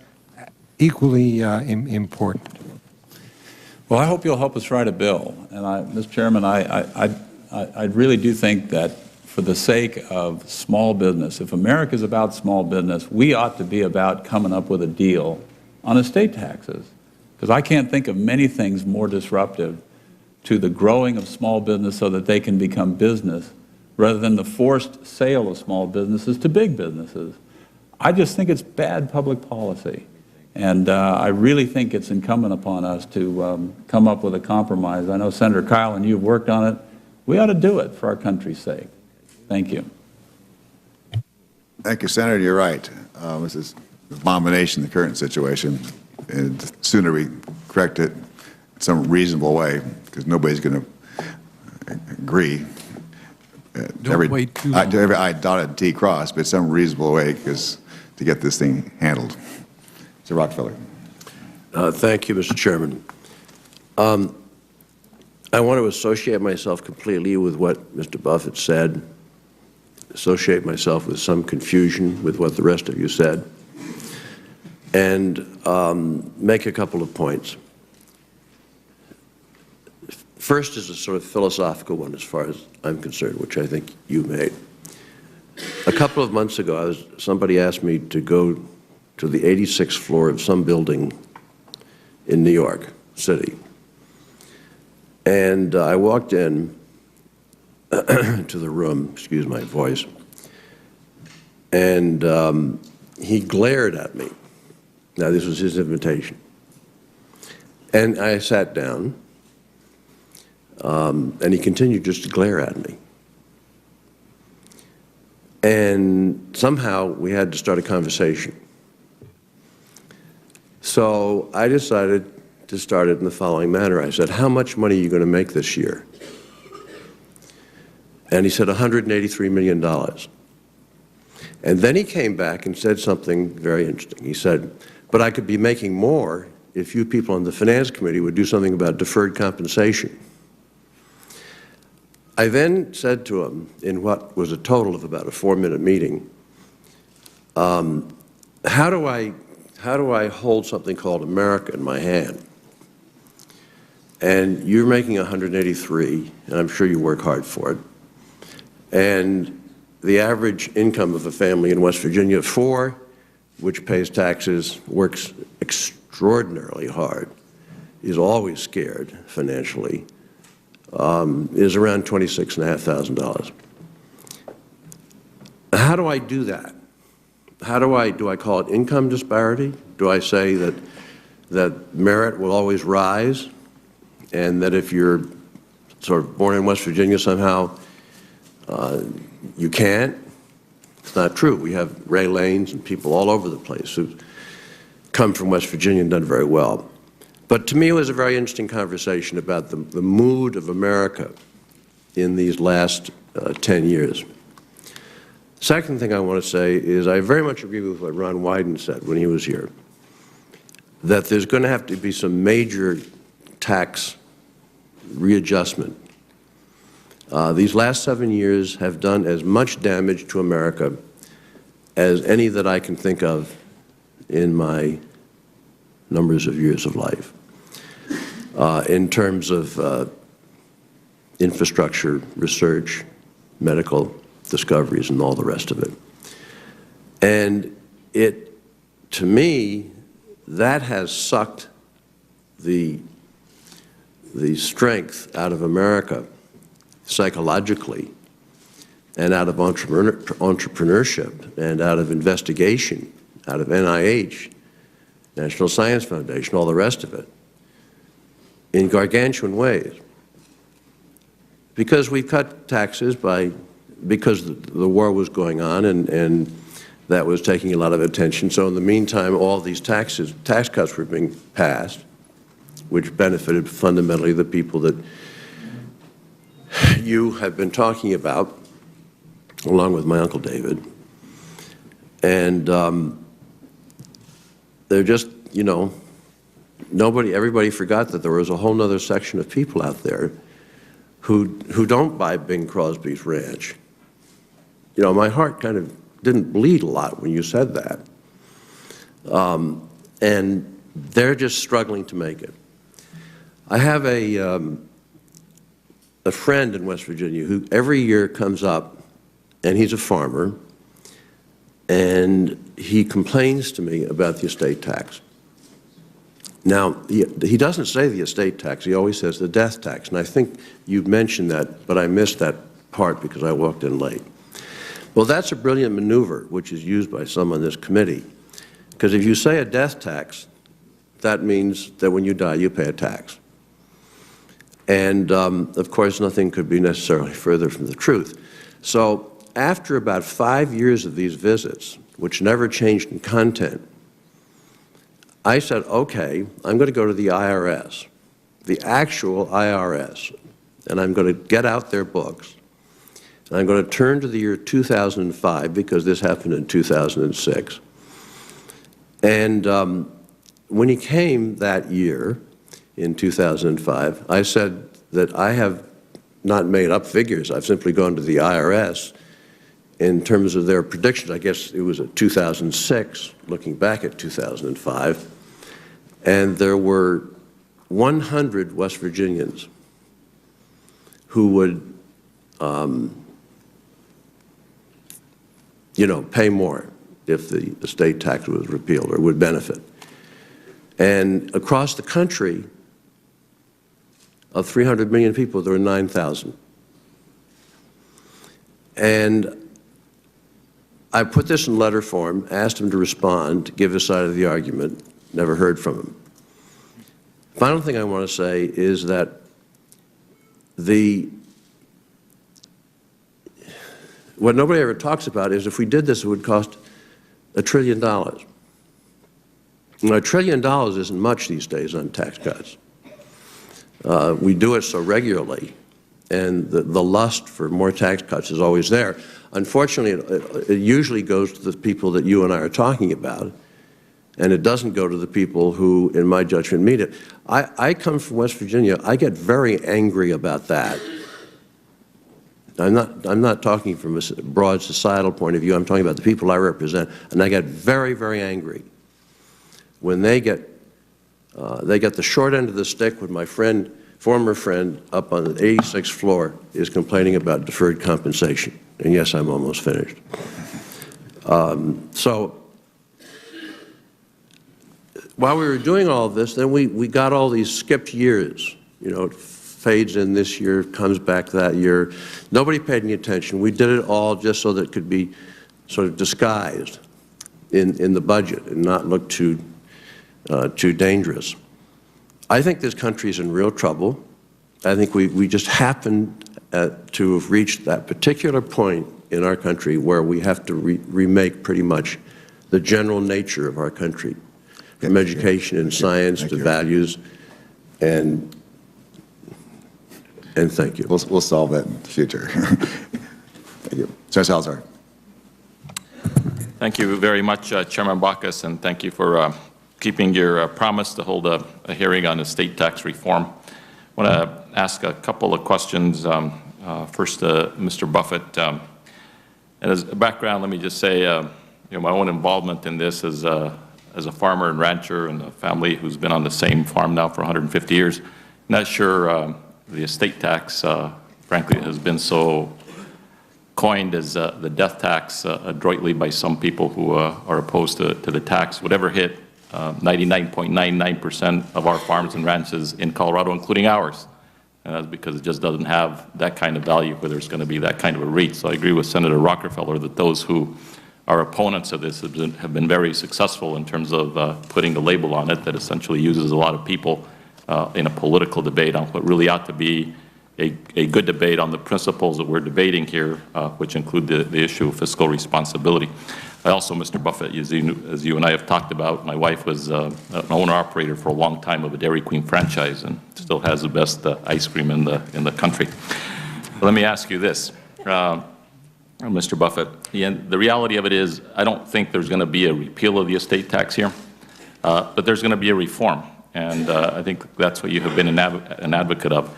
equally important. Well, I hope you'll help us write a bill. And Mr. Chairman, I really do think that for the sake of small business, if America is about small business, we ought to be about coming up with a deal on estate taxes. Because I can't think of many things more disruptive to the growing of small business so that they can become business rather than the forced sale of small businesses to big businesses. I just think it's bad public policy. And I really think it's incumbent upon us to come up with a compromise. I know Senator Kyle and you have worked on it. We ought to do it for our country's sake. Thank you. Thank you, Senator. You're right. This is an abomination, the current situation. And the sooner we correct it in some reasonable way, because nobody's going to agree. Don't wait too long. Every I dotted T crossed, but some reasonable way to get this thing handled. Mr. Rockefeller. Thank you, Mr. Chairman. I want to associate myself completely with what Mr. Buffett said, associate myself with some confusion with what the rest of you said. and make a couple of points. First is a sort of philosophical one as far as I'm concerned, which I think you made. A couple of months ago, somebody asked me to go to the 86th floor of some building in New York City. And I walked in to the room, excuse my voice, and he glared at me. Now, this was his invitation. And I sat down, and he continued just to glare at me. And somehow we had to start a conversation. So I decided to start it in the following manner. I said, "How much money are you going to make this year?" And he said, $183 million. And then he came back and said something very interesting. He said, "But I could be making more if you people on the Finance Committee would do something about deferred compensation." I then said to him, in what was a total of about a 4-minute meeting, how do I hold something called America in my hand? And you're making 183, and I'm sure you work hard for it. And the average income of a family in West Virginia, 4, which pays taxes, works extraordinarily hard, is always scared financially, is around $26,500. How do I do that? Do I call it income disparity? Do I say that merit will always rise, and that if you're sort of born in West Virginia somehow you can't? It's not true. We have Ray Lanes and people all over the place who come from West Virginia and done very well. But to me, it was a very interesting conversation about the mood of America in these last 10 years. Second thing I want to say is I very much agree with what Ron Wyden said when he was here, that there's going to have to be some major tax readjustment. These last 7 years have done as much damage to America as any that I can think of in my numbers of years of life, in terms of infrastructure, research, medical discoveries, and all the rest of it. And to me, that has sucked the strength out of America psychologically, and out of entrepreneurship, and out of investigation, out of NIH, National Science Foundation, all the rest of it, in gargantuan ways. Because we've cut taxes because the war was going on, and that was taking a lot of attention. So in the meantime, all these tax cuts were being passed, which benefited fundamentally the people that you have been talking about, along with my Uncle David. And they're just, everybody forgot that there was a whole other section of people out there who don't buy Bing Crosby's ranch. My heart kind of didn't bleed a lot when you said that. And they're just struggling to make it. I have a friend in West Virginia who every year comes up, and he's a farmer, and he complains to me about the estate tax. Now, he doesn't say the estate tax, he always says the death tax, and I think you mentioned that, but I missed that part because I walked in late. Well, that's a brilliant maneuver, which is used by some on this committee, because if you say a death tax, that means that when you die, you pay a tax. And, of course, nothing could be necessarily further from the truth. So after about 5 years of these visits, which never changed in content, I said, okay, I'm going to go to the IRS, the actual IRS, and I'm going to get out their books, and I'm going to turn to the year 2005, because this happened in 2006. And when he came that year, in 2005, I said that I have not made up figures. I've simply gone to the IRS in terms of their predictions. I guess it was at 2006, looking back at 2005, and there were 100 West Virginians who would, pay more if the estate tax was repealed, or would benefit. And across the country, of 300 million people, there were 9,000. And I put this in letter form, asked him to respond, give his side of the argument, never heard from him. Final thing I want to say is that what nobody ever talks about is if we did this, it would cost $1 trillion. Now, $1 trillion isn't much these days on tax cuts. We do it so regularly, and the lust for more tax cuts is always there. Unfortunately, it usually goes to the people that you and I are talking about, and it doesn't go to the people who, in my judgment, need it. I come from West Virginia. I get very angry about that. I'm not talking from a broad societal point of view. I'm talking about the people I represent, and I get very, very angry when they get the short end of the stick when my former friend up on the 86th floor is complaining about deferred compensation. And yes, I'm almost finished. So while we were doing all of this, then we got all these skipped years. It fades in this year, comes back that year. Nobody paid any attention. We did it all just so that it could be sort of disguised in the budget and not look too dangerous. I think this country is in real trouble. I think we just happened to have reached that particular point in our country where we have to remake pretty much the general nature of our country, from education and science to values, and thank you. We'll solve that in the future. Thank you. Senator Salazar. Thank you very much, Chairman Baucus, and thank you for keeping your promise to hold a hearing on estate tax reform. I want to ask a couple of questions. First, Mr. Buffett. And as a background, let me just say, my own involvement in this as a farmer and rancher and a family who's been on the same farm now for 150 years. Not sure the estate tax, frankly, has been so coined as the death tax adroitly by some people who are opposed to the tax. Whatever hit 99.99% of our farms and ranches in Colorado, including ours. And that's because it just doesn't have that kind of value where there's going to be that kind of a rate. So I agree with Senator Rockefeller that those who are opponents of this have been very successful in terms of putting a label on it that essentially uses a lot of people in a political debate on what really ought to be a good debate on the principles that we're debating here, which include the issue of fiscal responsibility. I also, Mr. Buffett, as you and I have talked about, my wife was an owner-operator for a long time of a Dairy Queen franchise and still has the best ice cream in the country. But let me ask you this, Mr. Buffett. The reality of it is I don't think there's going to be a repeal of the estate tax here, but there's going to be a reform. And I think that's what you have been an advocate of.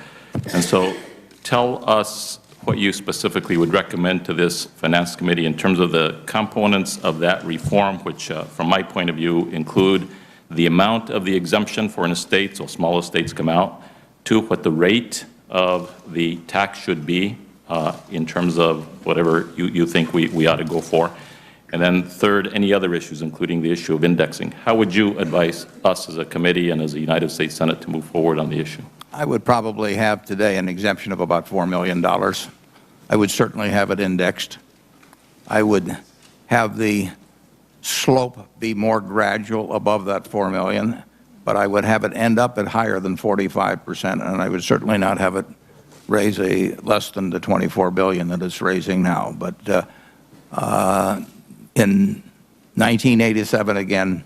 And so tell us what you specifically would recommend to this Finance Committee in terms of the components of that reform, which from my point of view include the amount of the exemption for an estate, so small estates come out, to what the rate of the tax should be in terms of whatever you think we ought to go for. And then third, any other issues, including the issue of indexing. How would you advise us as a committee and as the United States Senate to move forward on the issue? I would probably have today an exemption of about $4 million. I would certainly have it indexed. I would have the slope be more gradual above that $4 million, but I would have it end up at higher than 45%, and I would certainly not have it raise less than the $24 billion that it's raising now. But in 1987, again,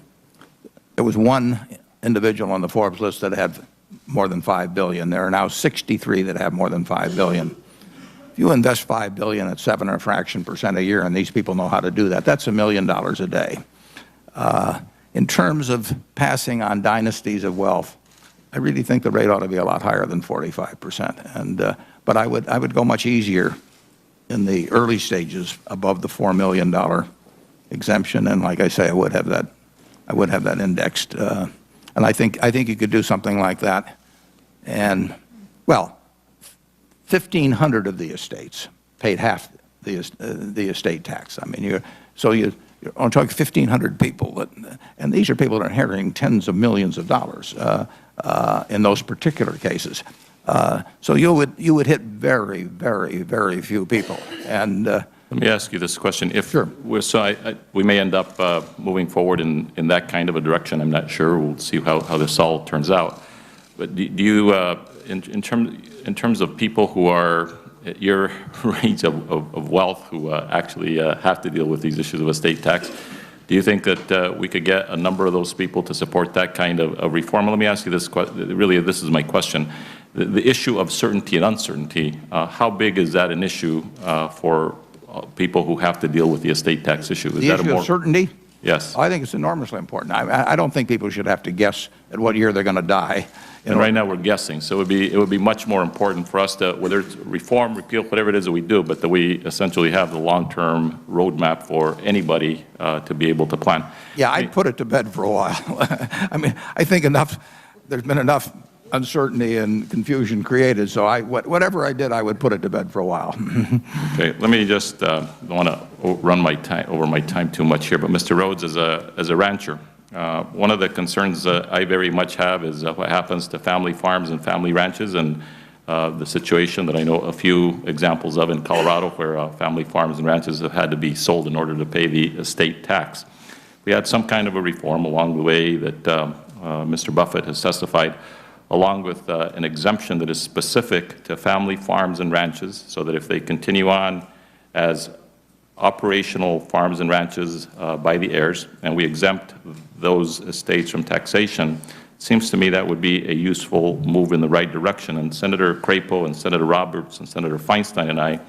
there was one individual on the Forbes list that had more than $5 billion. There are now 63 that have more than $5 billion. If you invest $5 billion at 7 or a fraction % a year, and these people know how to do that, that's $1 million a day. In terms of passing on dynasties of wealth, I really think the rate ought to be a lot higher than 45%. But I would go much easier in the early stages above the $4 million exemption, and like I say, I would have that indexed, and I think you could do something like that, and well, 1,500 of the estates paid half the estate tax. I mean, you're on talking 1,500 people, and these are people that are inheriting tens of millions of dollars in those particular cases. So you would hit very, very, very few people. And let me ask you this question: if sure. we may end up moving forward in that kind of a direction. I'm not sure. We'll see how this all turns out. But do you, in terms of people who are at your range of wealth, who actually have to deal with these issues of estate tax, do you think that we could get a number of those people to support that kind of reform? Let me ask you this question. Really, this is my question. The issue of certainty and uncertainty, how big is that an issue for people who have to deal with the estate tax issue? Is the that issue of certainty? Yes. I think it's enormously important. I don't think people should have to guess at what year they're going to die. And right now we're guessing, so it would be much more important for us to, whether it's reform, repeal, whatever it is that we do, but that we essentially have the long-term roadmap for anybody to be able to plan. Yeah, I'd put it to bed for a while. I mean, I think there's been enough uncertainty and confusion created, so whatever I did, I would put it to bed for a while. Okay, let me just, don't want to run over my time too much here, but Mr. Rhodes, as a rancher, one of the concerns I very much have is what happens to family farms and family ranches, and the situation that I know a few examples of in Colorado, where family farms and ranches have had to be sold in order to pay the estate tax. We had some kind of a reform along the way that Mr. Buffett has testified, along with an exemption that is specific to family farms and ranches, so that if they continue on as operational farms and ranches by the heirs, and we exempt those estates from taxation, it seems to me that would be a useful move in the right direction. And Senator Crapo and Senator Roberts and Senator Feinstein and I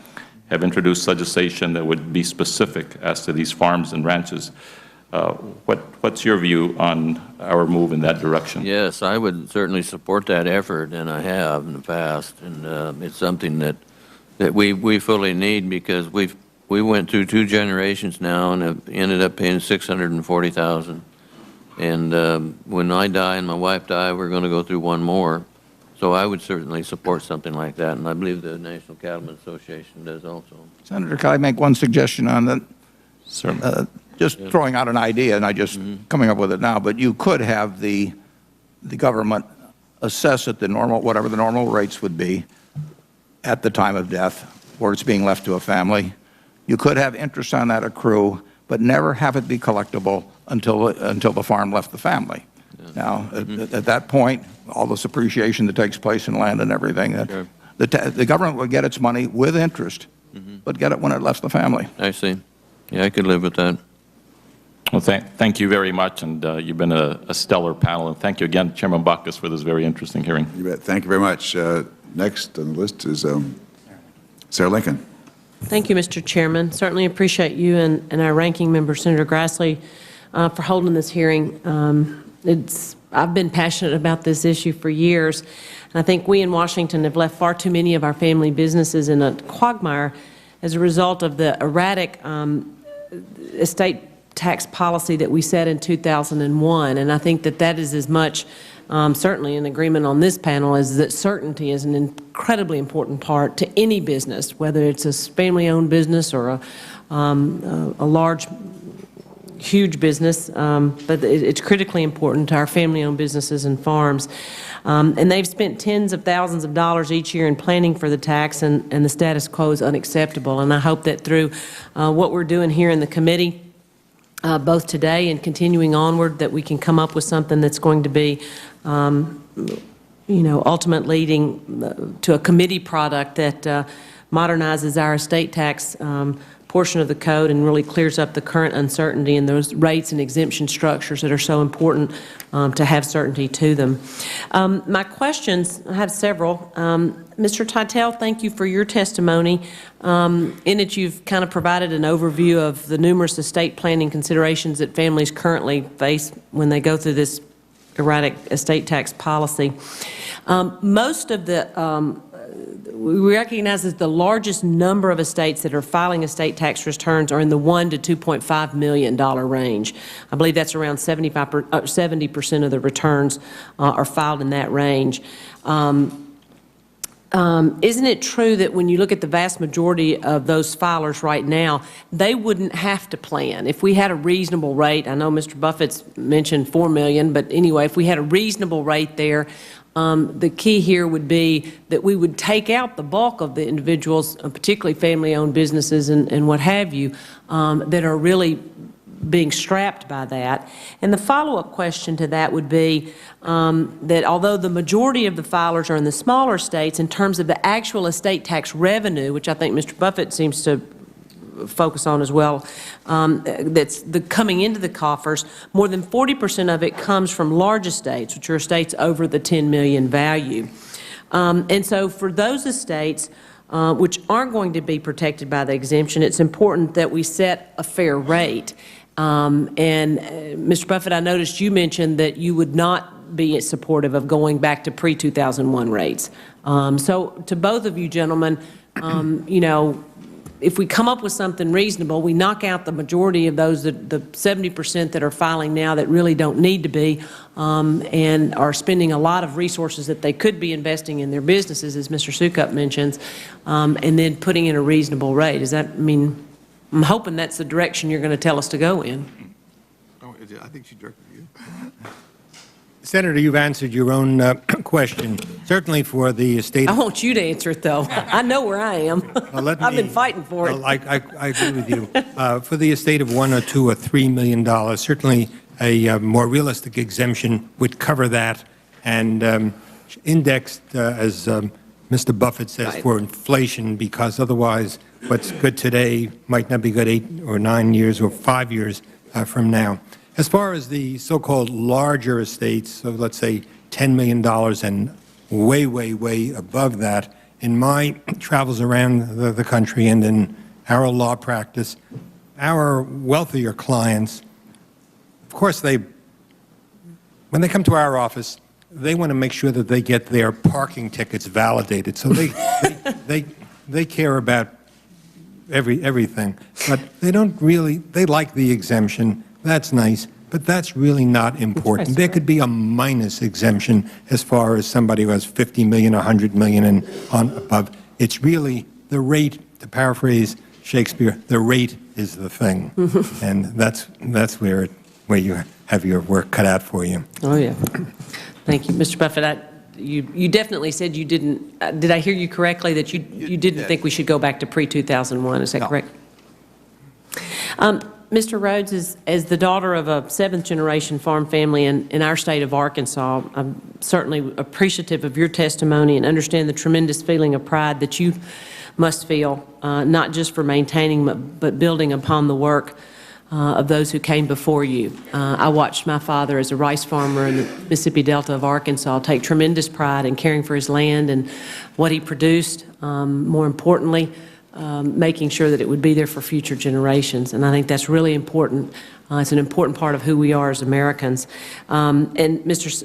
have introduced legislation that would be specific as to these farms and ranches. What's your view on our move in that direction? Yes, I would certainly support that effort, and I have in the past. And it's something that we fully need, because we went through 2 generations now and have ended up paying $640,000. And when I die and my wife die, we're going to go through one more. So I would certainly support something like that, and I believe the National Cattlemen's Association does also. Senator, can I make one suggestion on that? Certainly. Just throwing out an idea, and I just coming up with it now, but you could have the government assess at the normal, whatever the normal rates would be at the time of death, where it's being left to a family. You could have interest on that accrue, but never have it be collectible until the farm left the family. Yeah. Now, at that point, all this appreciation that takes place in land and everything, sure, the government would get its money with interest, but get it when it left the family. I see. Yeah, I could live with that. Well, thank you very much, and you've been a stellar panel, and thank you again, Chairman Baucus, for this very interesting hearing. You bet. Thank you very much. Next on the list is Sarah Lincoln. Thank you, Mr. Chairman. Certainly appreciate you and our ranking member, Senator Grassley, for holding this hearing. I've been passionate about this issue for years, and I think we in Washington have left far too many of our family businesses in a quagmire as a result of the erratic estate tax policy that we set in 2001. And I think that is as much certainly an agreement on this panel is that certainty is an incredibly important part to any business, whether it's a family-owned business or a large, huge business, but it's critically important to our family-owned businesses and farms. And they've spent tens of thousands of dollars each year in planning for the tax, and the status quo is unacceptable. And I hope that through what we're doing here in the committee, both today and continuing onward, that we can come up with something that's going to be, ultimate leading to a committee product that modernizes our estate tax portion of the code and really clears up the current uncertainty in those rates and exemption structures that are so important to have certainty to them. My questions, I have several. Mr. Titel, thank you for your testimony. In it, you've kind of provided an overview of the numerous estate planning considerations that families currently face when they go through this erratic estate tax policy. Most of the we recognize that the largest number of estates that are filing estate tax returns are in the $1 to $2.5 million range. I believe that's around 70% of the returns are filed in that range. Isn't it true that when you look at the vast majority of those filers right now, they wouldn't have to plan? If we had a reasonable rate, I know Mr. Buffett's mentioned $4 million, but anyway, if we had a reasonable rate there, the key here would be that we would take out the bulk of the individuals, particularly family-owned businesses and what have you, that are really being strapped by that. And the follow-up question to that would be that although the majority of the filers are in the smaller states, in terms of the actual estate tax revenue, which I think Mr. Buffett seems to focus on as well, that's coming into the coffers, more than 40% of it comes from large estates, which are estates over the $10 million value. And so for those estates which aren't going to be protected by the exemption, it's important that we set a fair rate. Mr. Buffett, I noticed you mentioned that you would not be supportive of going back to pre-2001 rates. So to both of you gentlemen, you know, if we come up with something reasonable, we knock out the majority of those, the 70% that are filing now that really don't need to be and are spending a lot of resources that they could be investing in their businesses, as Mr. Sukup mentions, and then putting in a reasonable rate. Does that mean, I'm hoping that's the direction you're going to tell us to go in. Oh, I think she directed you. Senator, you've answered your own question. Certainly for the state. I want you to answer it, though. I know where I am. I've been fighting for it. Well, I agree with you. For the estate of $1 or $2 or $3 million, certainly a more realistic exemption would cover that and indexed, as Mr. Buffett says, for inflation, because otherwise what's good today might not be good 8 or 9 years or 5 years from now. As far as the so-called larger estates, so let's say $10 million and way, way, way above that, in my travels around the country and in our law practice, our wealthier clients, of course, when they come to our office, they want to make sure that they get their parking tickets validated. So they care about everything. But they don't really, they like the exemption. That's nice, but that's really not important. There could be a minus exemption as far as somebody who has 50 million, 100 million and on above. It's really the rate, to paraphrase Shakespeare, the rate is the thing. And that's where you have your work cut out for you. Oh, yeah. Thank you. Mr. Buffett, you definitely said you didn't, did I hear you correctly, that you didn't think we should go back to pre-2001, is that correct? Mr. Rhodes, as the daughter of a 7th-generation farm family in our state of Arkansas, I'm certainly appreciative of your testimony and understand the tremendous feeling of pride that you must feel, not just for maintaining but building upon the work of those who came before you. I watched my father as a rice farmer in the Mississippi Delta of Arkansas take tremendous pride in caring for his land and what he produced, more importantly, making sure that it would be there for future generations. And I think that's really important. It's an important part of who we are as Americans. And Mr.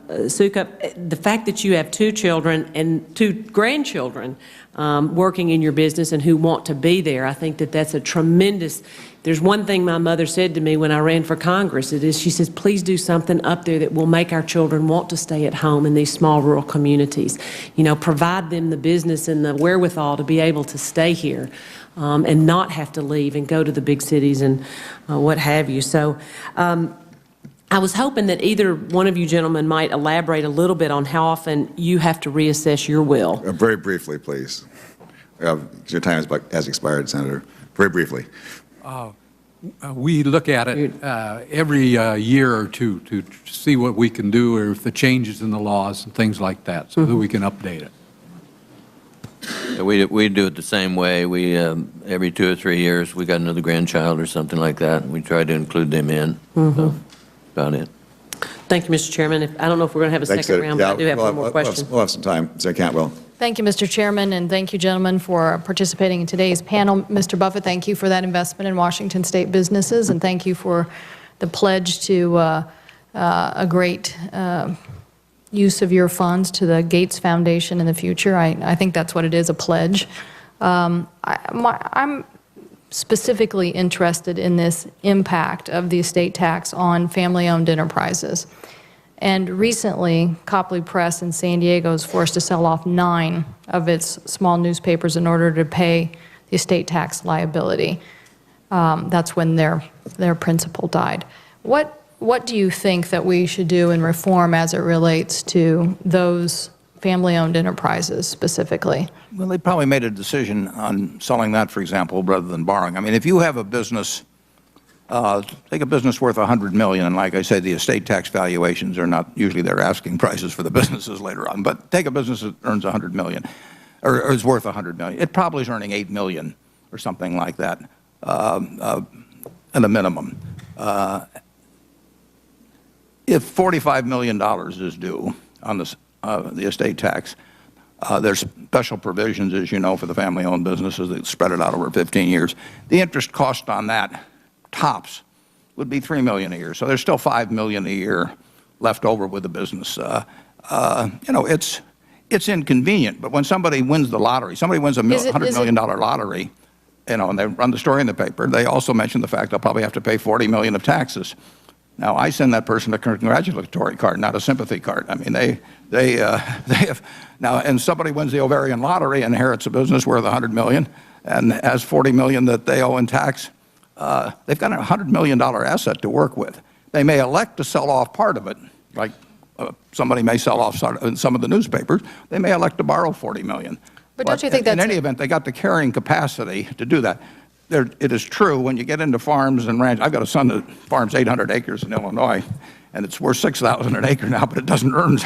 Sukup, the fact that you have 2 children and 2 grandchildren working in your business and who want to be there, I think that that's a tremendous. There's one thing my mother said to me when I ran for Congress. She says, please do something up there that will make our children want to stay at home in these small rural communities. You know, provide them the business and the wherewithal to be able to stay here and not have to leave and go to the big cities and what have you. So I was hoping that either one of you gentlemen might elaborate a little bit on how often you have to reassess your will. Very briefly, please. Your time has expired, Senator. Very briefly. We look at it every year or two to see what we can do or if the changes in the laws and things like that so that we can update it. Yeah, we do it the same way. We every 2 or 3 years we got another grandchild or something like that, and we try to include them in. So, about it. Thank you, Mr. Chairman. I don't know if we're going to have a second round, but I do have one more question. We'll have some time. Senator Cantwell. Thank you, Mr. Chairman, and thank you, gentlemen, for participating in today's panel. Mr. Buffett, thank you for that investment in Washington State businesses, and thank you for the pledge to a great use of your funds to the Gates Foundation in the future. I think that's what it is, a pledge. I'm specifically interested in this impact of the estate tax on family-owned enterprises. And recently, Copley Press in San Diego was forced to sell off 9 of its small newspapers in order to pay the estate tax liability. That's when their principal died. What do you think that we should do in reform as it relates to those family-owned enterprises specifically? Well, they probably made a decision on selling that, for example, rather than borrowing. I mean, if you have a business, take a business worth $100 million, and like I say, the estate tax valuations are not usually their asking prices for the businesses later on, but take a business that earns $100 million, or is worth $100 million. It probably is earning $8 million or something like that at a minimum. If $45 million is due on the estate tax, there's special provisions, as you know, for the family-owned businesses that spread it out over 15 years. The interest cost on that, tops, would be $3 million a year. So there's still $5 million a year left over with the business. You know, it's inconvenient, but when somebody wins the lottery, somebody wins a $100 million lottery, you know, and they run the story in the paper, they also mention the fact they'll probably have to pay $40 million of taxes. Now, I send that person a congratulatory card, not a sympathy card. I mean, they have now, and somebody wins the ovarian lottery, inherits a business worth $100 million, and has $40 million that they owe in tax. They've got a $100 million asset to work with. They may elect to sell off part of it, like somebody may sell off some of the newspapers. They may elect to borrow $40 million. But don't you think that's in any event, they got the carrying capacity to do that. It is true when you get into farms and ranch. I've got a son that farms 800 acres in Illinois, and it's worth $6,000 an acre now, but it doesn't earn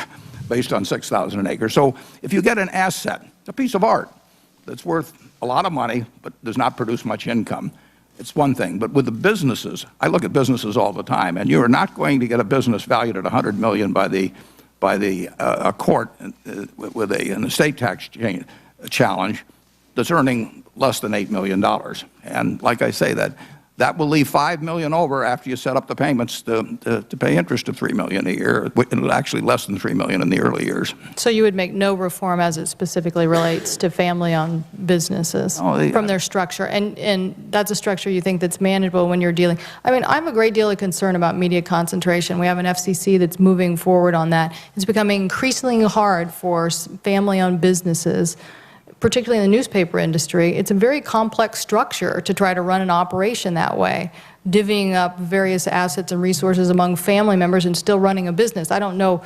based on $6,000 an acre. So if you get an asset, a piece of art that's worth a lot of money but does not produce much income, it's one thing. But with the businesses, I look at businesses all the time, and you are not going to get a business valued at $100 million by a court with an estate tax challenge that's earning less than $8 million. And like I say, that will leave $5 million over after you set up the payments to pay interest of $3 million a year. Actually less than $3 million in the early years. So you would make no reform as it specifically relates to family-owned businesses from their structure, and that's a structure you think that's manageable when you're dealing. I mean, I'm a great deal of concern about media concentration. We have an FCC that's moving forward on that. It's becoming increasingly hard for family-owned businesses, particularly in the newspaper industry. It's a very complex structure to try to run an operation that way, divvying up various assets and resources among family members and still running a business. I don't know.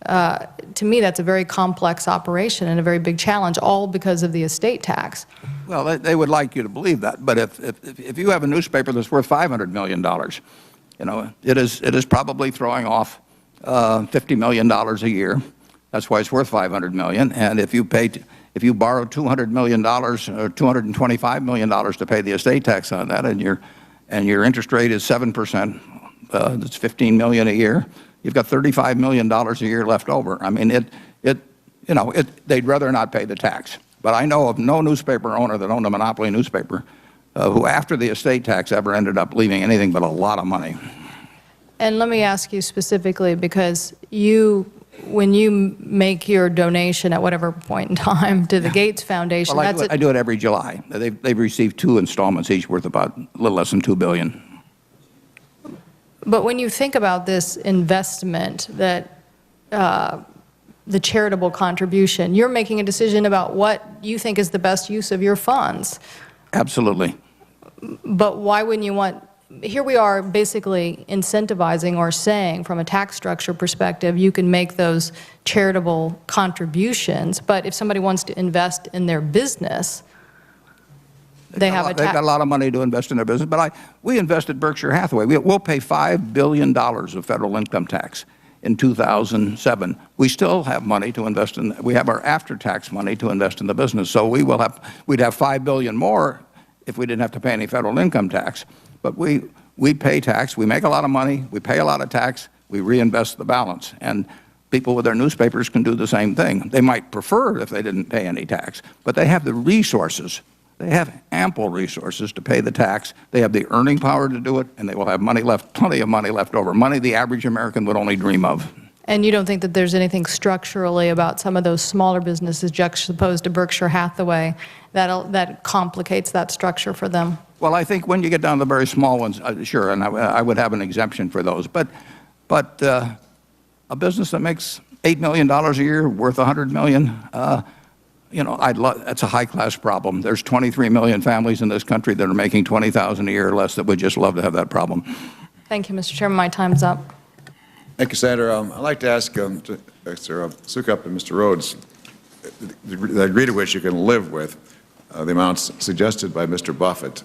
To me, that's a very complex operation and a very big challenge, all because of the estate tax. Well, they would like you to believe that, but if you have a newspaper that's worth $500 million, you know, it is probably throwing off $50 million a year. That's why it's worth $500 million. And if you borrow $200 million or $225 million to pay the estate tax on that, and your interest rate is 7%, that's $15 million a year. You've got $35 million a year left over. I mean, they'd rather not pay the tax. But I know of no newspaper owner that owned a monopoly newspaper who, after the estate tax, ever ended up leaving anything but a lot of money. And let me ask you specifically, because when you make your donation at whatever point in time to the Gates Foundation, well, I do it every July. They've received 2 installments, each worth about a little less than $2 billion. But when you think about this investment, that the charitable contribution, you're making a decision about what you think is the best use of your funds. Absolutely. But why wouldn't you want? Here we are basically incentivizing or saying, from a tax structure perspective, you can make those charitable contributions, but if somebody wants to invest in their business, they've got a lot of money to invest in their business. But we invest at Berkshire Hathaway. We'll pay $5 billion of federal income tax in 2007. We still have money to invest in. We have our after-tax money to invest in the business. So we'd have $5 billion more if we didn't have to pay any federal income tax. But we pay tax, we make a lot of money, we pay a lot of tax, we reinvest the balance. And people with their newspapers can do the same thing. They might prefer if they didn't pay any tax, but they have the resources. They have ample resources to pay the tax. They have the earning power to do it, and they will have money left, plenty of money left over, money the average American would only dream of. And you don't think that there's anything structurally about some of those smaller businesses juxtaposed to Berkshire Hathaway that complicates that structure for them? Well, I think when you get down to the very small ones, sure, and I would have an exemption for those. But a business that makes $8 million a year, worth $100 million, you know, that's a high-class problem. There's 23 million families in this country that are making $20,000 a year or less that would just love to have that problem. Thank you, Mr. Chairman. My time's up. Thank you, Senator. I'd like to ask Mr. Sukup and Mr. Rhodes the degree to which you can live with the amounts suggested by Mr. Buffett.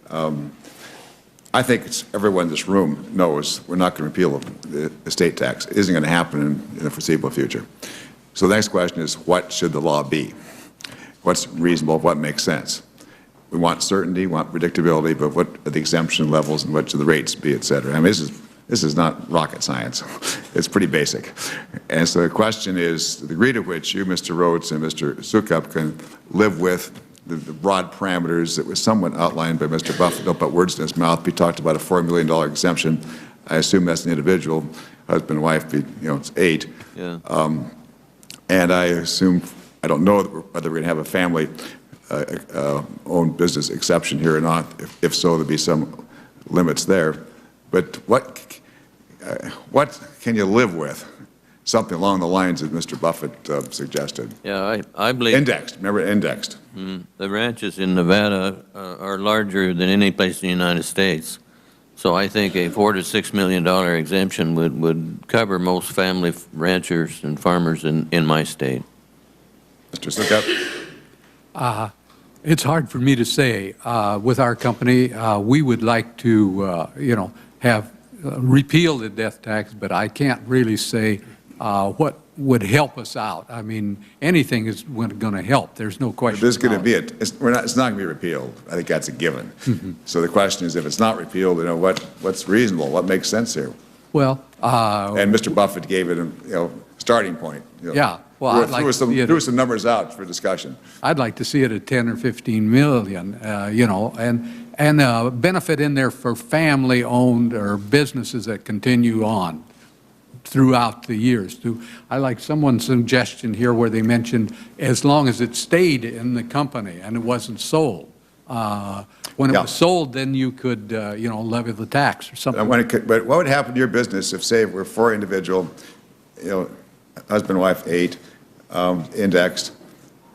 I think everyone in this room knows we're not going to repeal the estate tax. It isn't going to happen in the foreseeable future. So the next question is, what should the law be? What's reasonable? What makes sense? We want certainty, we want predictability, but what are the exemption levels and what should the rates be, et cetera? I mean, this is not rocket science. It's pretty basic. And so the question is the degree to which you, Mr. Rhodes and Mr. Sukup, can live with the broad parameters that was somewhat outlined by Mr. Buffett. Don't put words in his mouth. He talked about a $4 million exemption. I assume that's an individual, husband, wife, you know, it's 8. Yeah. And I assume, I don't know whether we're going to have a family owned business exception here or not. If so, there'll be some limits there. But what can you live with? Something along the lines that Mr. Buffett suggested. Yeah, I believe... Indexed. Remember, indexed. The ranches in Nevada are larger than any place in the United States. So I think a $4 to $6 million exemption would cover most family ranchers and farmers in my state. Mr. Sukup? It's hard for me to say. With our company, we would like to, you know, have repeal the death tax, but I can't really say what would help us out. I mean, anything is going to help. There's no question. There's going to be it's not going to be repealed. I think that's a given. So the question is, if it's not repealed, you know, what's reasonable? What makes sense here? Well, and Mr. Buffett gave it a starting point. You know, yeah. Well, I'd like threw some numbers out for discussion. I'd like to see it at 10 or 15 million. You know, and benefit in there for family-owned or businesses that continue on throughout the years. I like someone's suggestion here where they mentioned as long as it stayed in the company and it wasn't sold. When it was sold, then you could, you know, levy the tax or something. But what would happen to your business if, say, we're 4 individual, you know, husband, wife, 8, indexed,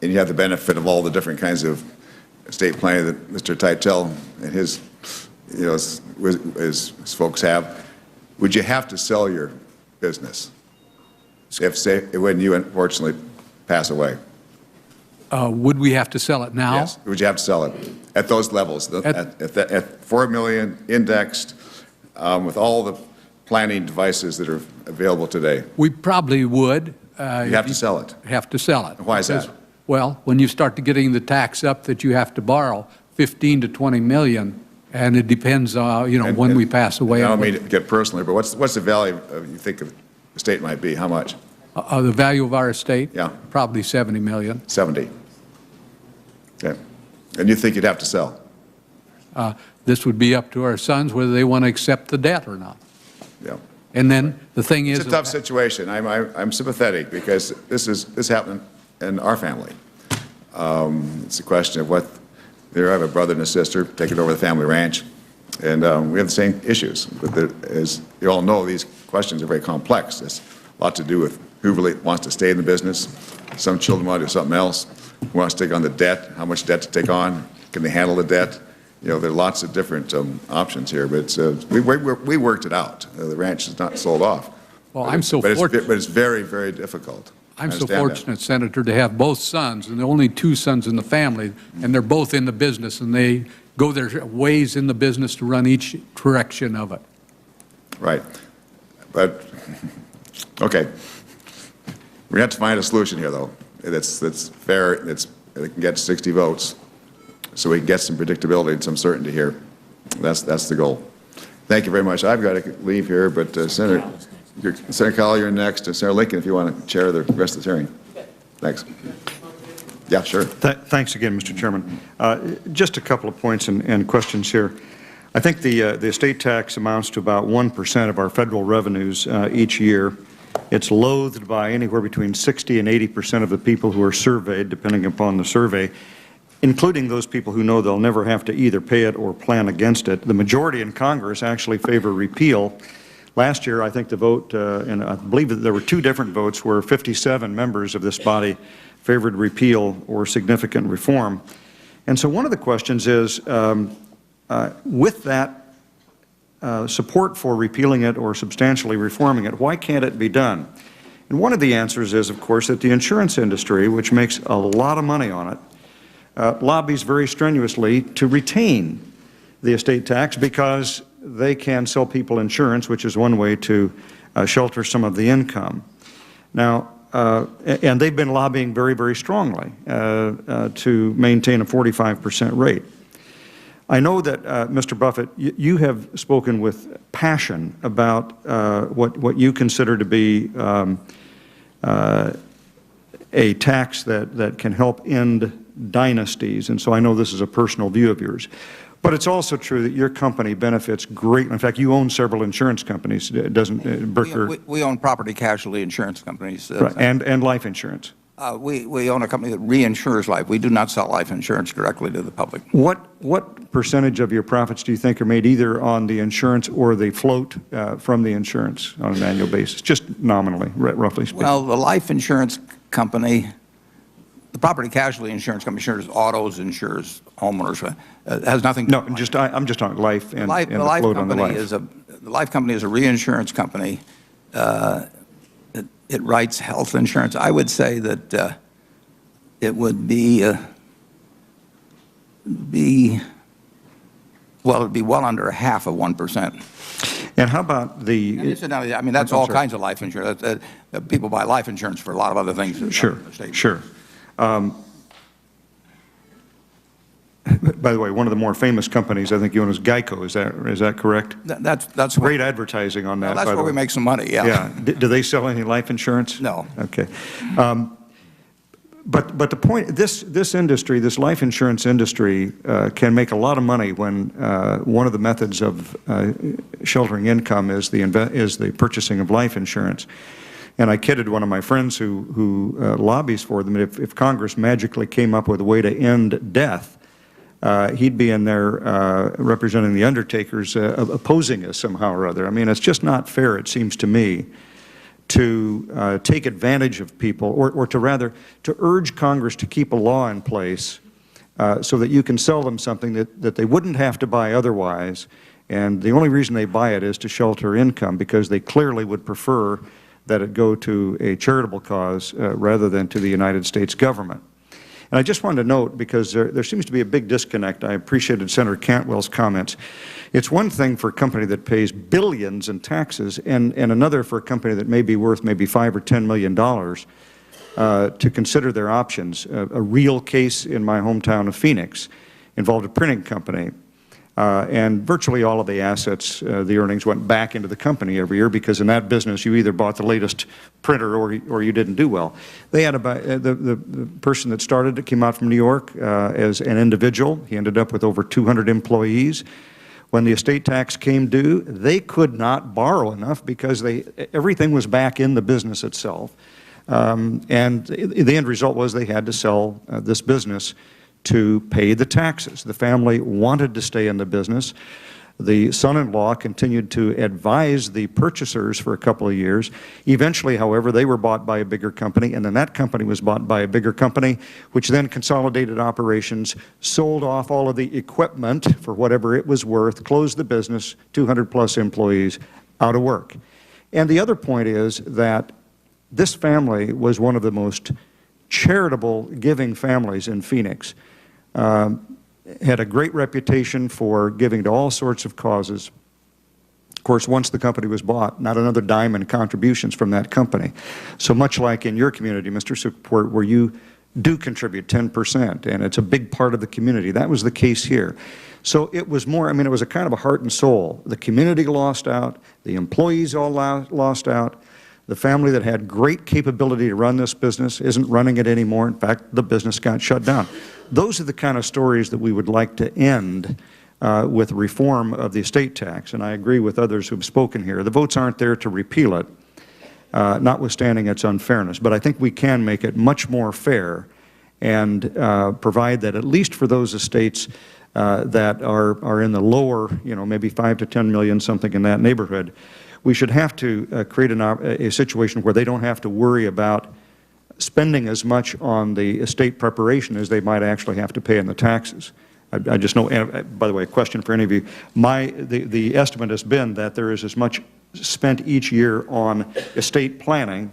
and you have the benefit of all the different kinds of estate planning that Mr. Titel and his, you know, his folks have? Would you have to sell your business if, say, when you unfortunately pass away? Would we have to sell it now? Yes. Would you have to sell it at those levels? At 4 million indexed, with all the planning devices that are available today? We probably would. You have to sell it. Have to sell it. Why is that? Well, when you start to getting the tax up that you have to borrow 15 to 20 million, and it depends, you know, when we pass away. I don't mean to get personally, but what's the value you think of the estate might be? How much? The value of our estate? Yeah. Probably 70 million. 70. Okay. And you think you'd have to sell? This would be up to our sons whether they want to accept the debt or not. Yeah. And then the thing is, it's a tough situation. I'm sympathetic because this happened in our family. It's a question of what. There, I have a brother and a sister taking over the family ranch, and we have the same issues. But as you all know, these questions are very complex. It's a lot to do with who really wants to stay in the business. Some children want to do something else. Who wants to take on the debt? How much debt to take on? Can they handle the debt? You know, there are lots of different options here. But we worked it out. The ranch is not sold off. Well, I'm so fortunate. But it's very, very difficult. I'm so fortunate, Senator, to have both sons, and there are only 2 sons in the family, and they're both in the business, and they go their ways in the business to run each direction of it. Right. But, okay. We have to find a solution here, though, that's fair, that can get 60 votes, so we can get some predictability and some certainty here. That's the goal. Thank you very much. I've got to leave here, but Senator Collier next, and Senator Lincoln, if you want to chair the rest of the hearing. Thanks. Yeah, sure. Thanks again, Mr. Chairman. Just a couple of points and questions here. I think the estate tax amounts to about 1% of our federal revenues each year. It's loathed by anywhere between 60 and 80% of the people who are surveyed, depending upon the survey, including those people who know they'll never have to either pay it or plan against it. The majority in Congress actually favor repeal. Last year, I think the vote, and I believe that there were 2 different votes where 57 members of this body favored repeal or significant reform. And so one of the questions is, with that support for repealing it or substantially reforming it, why can't it be done? And one of the answers is, of course, that the insurance industry, which makes a lot of money on it, lobbies very strenuously to retain the estate tax because they can sell people insurance, which is one way to shelter some of the income. Now, and they've been lobbying very, very strongly to maintain a 45% rate. I know that, Mr. Buffett, you have spoken with passion about what you consider to be a tax that can help end dynasties, and so I know this is a personal view of yours. But it's also true that your company benefits greatly. In fact, you own several insurance companies, doesn't Berker? We own property casualty insurance companies. Right, and life insurance. We own a company that reinsures life. We do not sell life insurance directly to the public. What percentage of your profits do you think are made either on the insurance or the float from the insurance on an annual basis, just nominally, roughly speaking? Well, the life insurance company, the property casualty insurance company insures autos, insures homeowners. Has nothing. No, I'm just talking life and the float on the life. The life company is a reinsurance company. It writes health insurance. I would say that it would be well under half of 1%. And how about the? Incidentally, I mean that's all kinds of life insurance. People buy life insurance for a lot of other things. Sure, sure. By the way, one of the more famous companies I think you own is Geico. Is that correct? That's great advertising on that. Well, that's where we make some money. Yeah. Yeah. Do they sell any life insurance? No. Okay. But the point, this industry, this life insurance industry, can make a lot of money when one of the methods of sheltering income is the purchasing of life insurance. And I kidded one of my friends who lobbies for them. If Congress magically came up with a way to end death, he'd be in there representing the undertakers, opposing us somehow or other. I mean, it's just not fair, it seems to me, to take advantage of people, or to rather, to urge Congress to keep a law in place so that you can sell them something that they wouldn't have to buy otherwise. And the only reason they buy it is to shelter income, because they clearly would prefer that it go to a charitable cause rather than to the United States government. And I just wanted to note, because there seems to be a big disconnect. I appreciated Senator Cantwell's comments. It's one thing for a company that pays billions in taxes, and another for a company that may be worth maybe $5 or $10 million to consider their options. A real case in my hometown of Phoenix involved a printing company. And virtually all of the assets, the earnings, went back into the company every year, because in that business you either bought the latest printer or you didn't do well. They had about, the person that started it came out from New York as an individual. He ended up with over 200 employees. When the estate tax came due, they could not borrow enough because everything was back in the business itself. And the end result was they had to sell this business to pay the taxes. The family wanted to stay in the business. The son-in-law continued to advise the purchasers for a couple of years. Eventually, however, they were bought by a bigger company, and then that company was bought by a bigger company, which then consolidated operations, sold off all of the equipment for whatever it was worth, closed the business, 200-plus employees out of work. And the other point is that this family was one of the most charitable giving families in Phoenix. Had a great reputation for giving to all sorts of causes. Of course, once the company was bought, not another dime in contributions from that company. So much like in your community, Mr. Support, where you do contribute 10%, and it's a big part of the community. That was the case here. So it was more, I mean, it was a kind of a heart and soul. The community lost out, the employees all lost out. The family that had great capability to run this business isn't running it anymore. In fact, the business got shut down. Those are the kind of stories that we would like to end with reform of the estate tax. And I agree with others who have spoken here. The votes aren't there to repeal it. notwithstanding its unfairness. But I think we can make it much more fair and provide that at least for those estates that are in the lower, maybe 5 to 10 million, something in that neighborhood, we should have to create a situation where they don't have to worry about spending as much on the estate preparation as they might actually have to pay in the taxes. I just know, and by the way, a question for any of you, the estimate has been that there is as much spent each year on estate planning,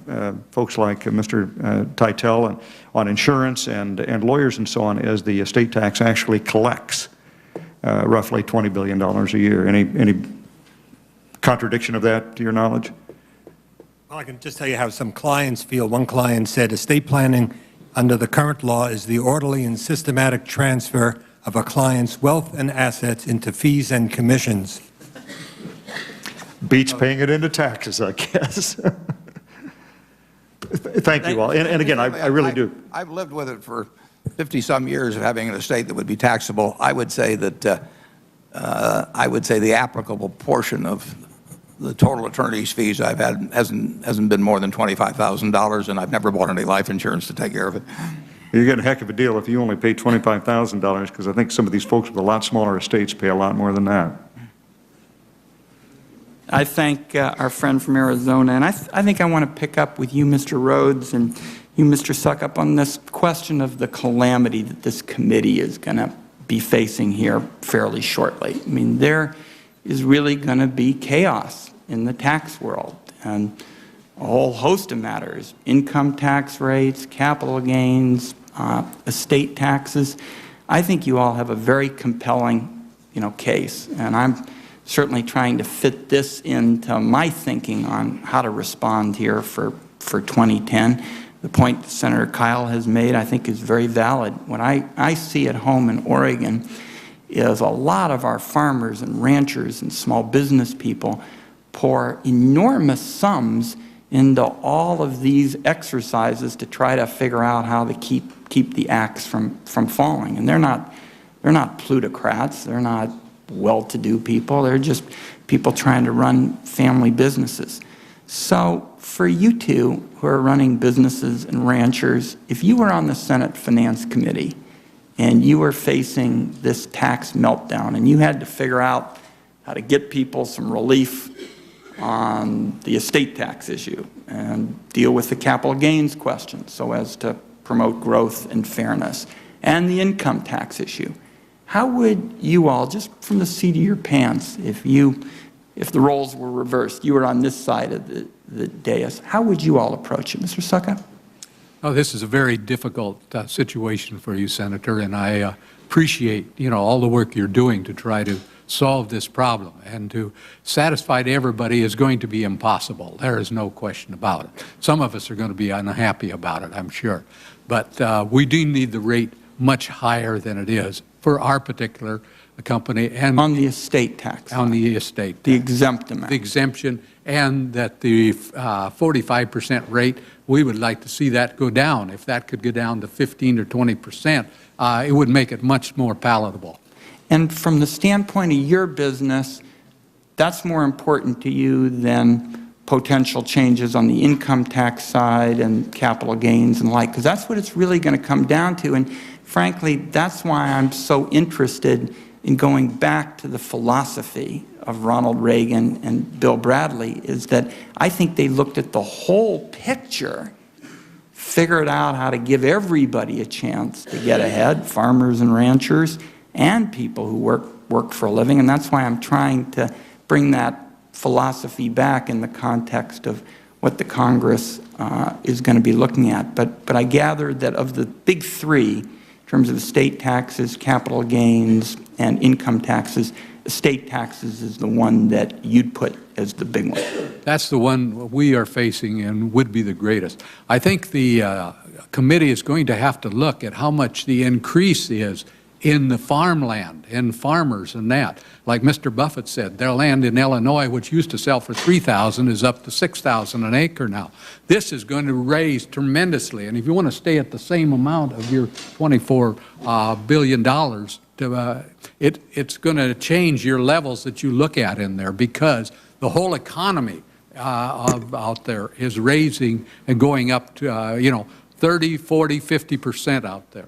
folks like Mr. Titel, and on insurance and lawyers and so on, as the estate tax actually collects, roughly $20 billion a year. Any contradiction of that to your knowledge? Well, I can just tell you how some clients feel. One client said estate planning under the current law is the orderly and systematic transfer of a client's wealth and assets into fees and commissions. Beats paying it into taxes, I guess. Thank you all. And again, I really do. I've lived with it for 50-some years of having an estate that would be taxable. I would say that the applicable portion of the total attorney's fees I've had hasn't been more than $25,000, and I've never bought any life insurance to take care of it. You're getting a heck of a deal if you only pay $25,000, because I think some of these folks with a lot smaller estates pay a lot more than that. I thank our friend from Arizona, and I think I want to pick up with you, Mr. Rhodes, and you, Mr. Suckup, on this question of the calamity that this committee is going to be facing here fairly shortly. I mean, there is really going to be chaos in the tax world, and a whole host of matters: income tax rates, capital gains, estate taxes. I think you all have a very compelling, case, and I'm certainly trying to fit this into my thinking on how to respond here for 2010. The point that Senator Kyle has made, I think, is very valid. What I see at home in Oregon is a lot of our farmers and ranchers and small business people pour enormous sums into all of these exercises to try to figure out how to keep the axe from falling. And they're not plutocrats. They're not well-to-do people. They're just people trying to run family businesses. So for you two who are running businesses and ranchers, if you were on the Senate Finance Committee and you were facing this tax meltdown and you had to figure out how to get people some relief on the estate tax issue and deal with the capital gains question so as to promote growth and fairness, and the income tax issue, how would you all, just from the seat of your pants, if the roles were reversed, you were on this side of the dais, how would you all approach it? Mr. Suckup? Oh, this is a very difficult situation for you, Senator, and I appreciate, all the work you're doing to try to solve this problem. And to satisfy everybody is going to be impossible. There is no question about it. Some of us are going to be unhappy about it, I'm sure. But we do need the rate much higher than it is for our particular company. And on the estate tax. On the estate tax. The exempt amount. The exemption, and that the 45% rate, we would like to see that go down. If that could go down to 15 or 20%, it would make it much more palatable. And from the standpoint of your business, that's more important to you than potential changes on the income tax side and capital gains and the like, because that's what it's really going to come down to. And frankly, that's why I'm so interested in going back to the philosophy of Ronald Reagan and Bill Bradley, is that I think they looked at the whole picture, figured out how to give everybody a chance to get ahead, farmers and ranchers, and people who work for a living. And that's why I'm trying to bring that philosophy back in the context of what the Congress is going to be looking at. But I gathered that of the big three, in terms of estate taxes, capital gains, and income taxes, estate taxes is the one that you'd put as the big one. That's the one we are facing and would be the greatest. I think the committee is going to have to look at how much the increase is in the farmland, in farmers and that. Like Mr. Buffett said, their land in Illinois, which used to sell for $3,000, is up to $6,000 an acre now. This is going to raise tremendously, and if you want to stay at the same amount of your $24 billion, it's going to change your levels that you look at in there, because the whole economy out there is raising and going up to, 30, 40, 50% out there.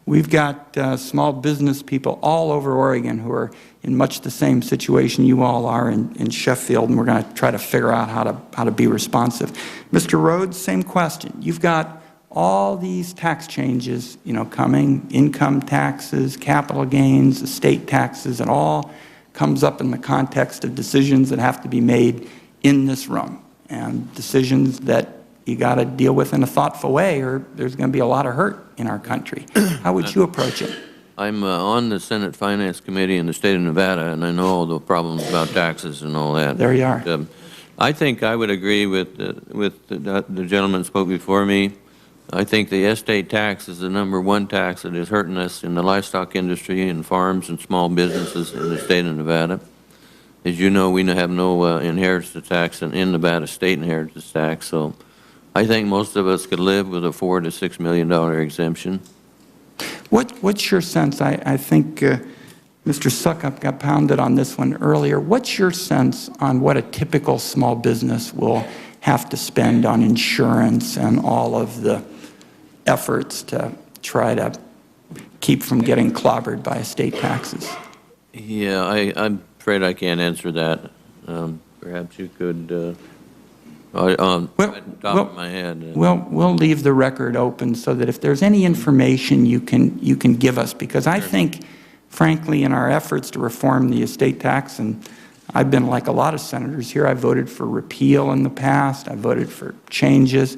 We've got small business people all over Oregon who are in much the same situation you all are in Sheffield, and we're going to try to figure out how to be responsive. Mr. Rhodes, same question. You've got all these tax changes, coming, income taxes, capital gains, estate taxes, and all comes up in the context of decisions that have to be made in this room, and decisions that you got to deal with in a thoughtful way, or there's going to be a lot of hurt in our country. How would you approach it? I'm on the Senate Finance Committee in the state of Nevada, and I know all the problems about taxes and all that. There you are. I think I would agree with the gentleman who spoke before me. I think the estate tax is the #1 tax that is hurting us in the livestock industry and farms and small businesses in the state of Nevada. As you know, we have no inheritance tax in Nevada, state inheritance tax, so I think most of us could live with a $4 to $6 million exemption. What's your sense? I think Mr. Suckup got pounded on this one earlier. What's your sense on what a typical small business will have to spend on insurance and all of the efforts to try to keep from getting clobbered by estate taxes? Yeah, I'm afraid I can't answer that. Perhaps you could, on the top of my head. We'll leave the record open so that if there's any information you can give us, because I think, frankly, in our efforts to reform the estate tax, and I've been like a lot of senators here, I voted for repeal in the past, I voted for changes.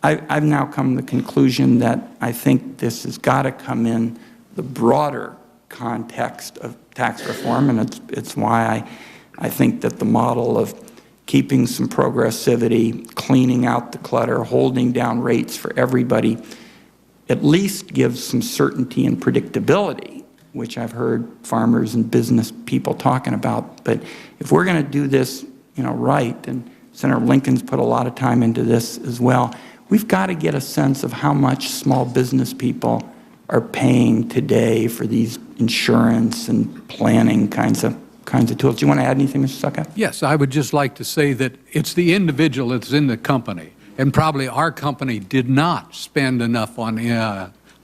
I've now come to the conclusion that I think this has got to come in the broader context of tax reform, and it's why I think that the model of keeping some progressivity, cleaning out the clutter, holding down rates for everybody, at least gives some certainty and predictability, which I've heard farmers and business people talking about. But if we're going to do this, right, and Senator Lincoln's put a lot of time into this as well, we've got to get a sense of how much small business people are paying today for these insurance and planning kinds of tools. Do you want to add anything, Mr. Suckup? Yes, I would just like to say that it's the individual that's in the company, and probably our company did not spend enough on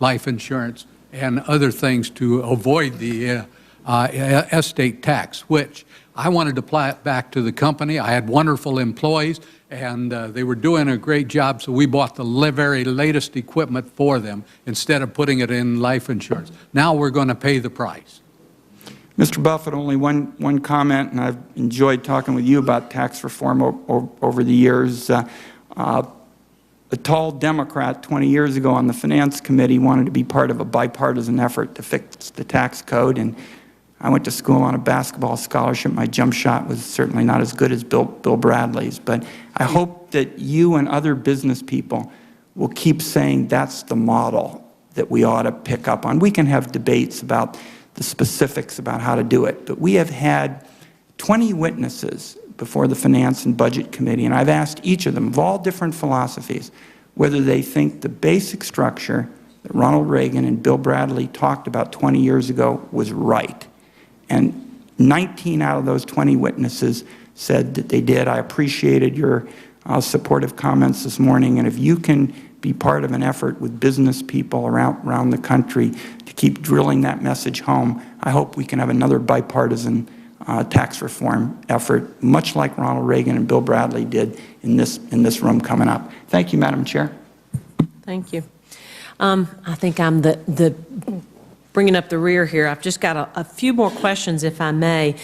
life insurance and other things to avoid the estate tax, which I wanted to apply it back to the company. I had wonderful employees, and they were doing a great job, so we bought the very latest equipment for them instead of putting it in life insurance. Now we're going to pay the price. Mr. Buffett, only one comment, and I've enjoyed talking with you about tax reform over the years. A tall Democrat 20 years ago on the Finance Committee wanted to be part of a bipartisan effort to fix the tax code, and I went to school on a basketball scholarship. My jump shot was certainly not as good as Bill Bradley's, but I hope that you and other business people will keep saying that's the model that we ought to pick up on. We can have debates about the specifics about how to do it, but we have had 20 witnesses before the Finance and Budget Committee, and I've asked each of them, of all different philosophies, whether they think the basic structure that Ronald Reagan and Bill Bradley talked about 20 years ago was right. And 19 out of those 20 witnesses said that they did. I appreciated your supportive comments this morning, and if you can be part of an effort with business people around the country to keep drilling that message home, I hope we can have another bipartisan tax reform effort, much like Ronald Reagan and Bill Bradley did in this room coming up. Thank you, Madam Chair. Thank you. I think I'm the bringing up the rear here. I've just got a few more questions, if I may.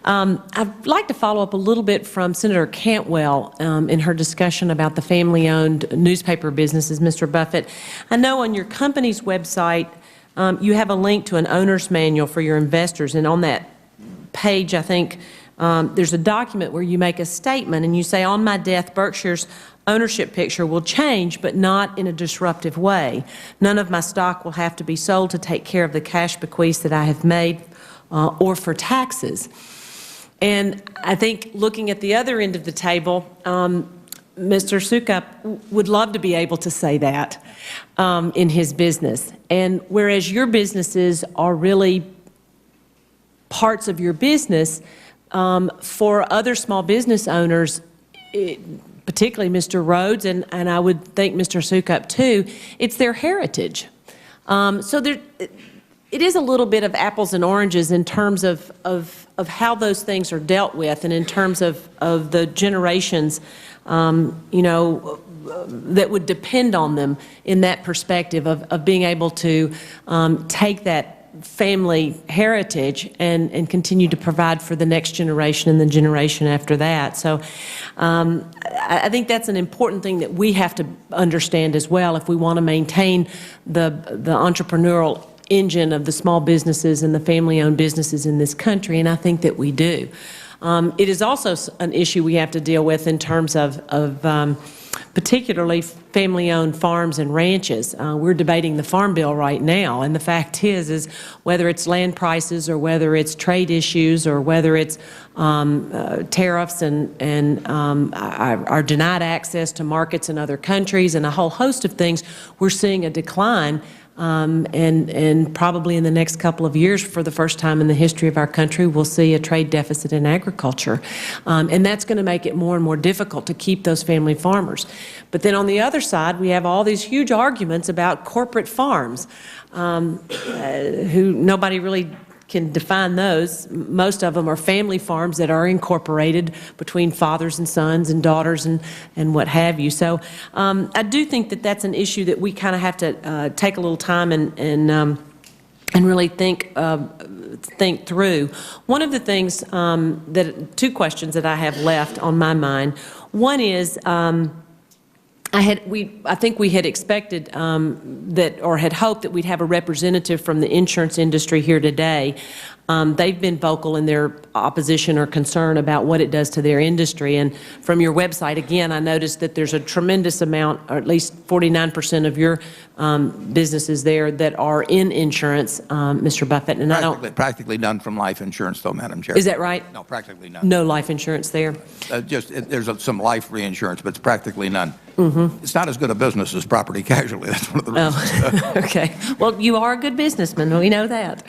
I'd like to follow up a little bit from Senator Cantwell in her discussion about the family-owned newspaper businesses, Mr. Buffett. I know on your company's website you have a link to an owner's manual for your investors, and on that page, I think, there's a document where you make a statement and you say, on my death, Berkshire's ownership picture will change, but not in a disruptive way. None of my stock will have to be sold to take care of the cash bequests that I have made or for taxes. And I think looking at the other end of the table, Mr. Suckup would love to be able to say that in his business. And whereas your businesses are really parts of your business, for other small business owners, particularly Mr. Rhodes, and I would think Mr. Sukup too, it's their heritage. So there, it is a little bit of apples and oranges in terms of how those things are dealt with, and in terms of the generations, you know, that would depend on them in that perspective of being able to take that family heritage and continue to provide for the next generation and the generation after that. So I think that's an important thing that we have to understand as well if we want to maintain the entrepreneurial engine of the small businesses and the family-owned businesses in this country, and I think that we do. It is also an issue we have to deal with in terms of particularly family-owned farms and ranches. We're debating the Farm Bill right now, and the fact is whether it's land prices or whether it's trade issues or whether it's tariffs and our denied access to markets in other countries and a whole host of things, we're seeing a decline. And probably in the next couple of years, for the first time in the history of our country, we'll see a trade deficit in agriculture. And that's going to make it more and more difficult to keep those family farmers. But then on the other side, we have all these huge arguments about corporate farms, who nobody really can define those. Most of them are family farms that are incorporated between fathers and sons and daughters and what have you. So I do think that that's an issue that we kind of have to take a little time and really think through. One of the things two questions that I have left on my mind. One is I think we had expected that, or had hoped that we'd have a representative from the insurance industry here today. They've been vocal in their opposition or concern about what it does to their industry. And from your website, again, I noticed that there's a tremendous amount, or at least 49% of your businesses there that are in insurance, Mr. Buffett. And practically none from life insurance, though, Madam Chair. Is that right? No, practically none. No life insurance there? There's some life reinsurance, but it's practically none. Mm-hmm. It's not as good a business as property casualty. That's one of the reasons. Oh, okay. Well, you are a good businessman. We know that.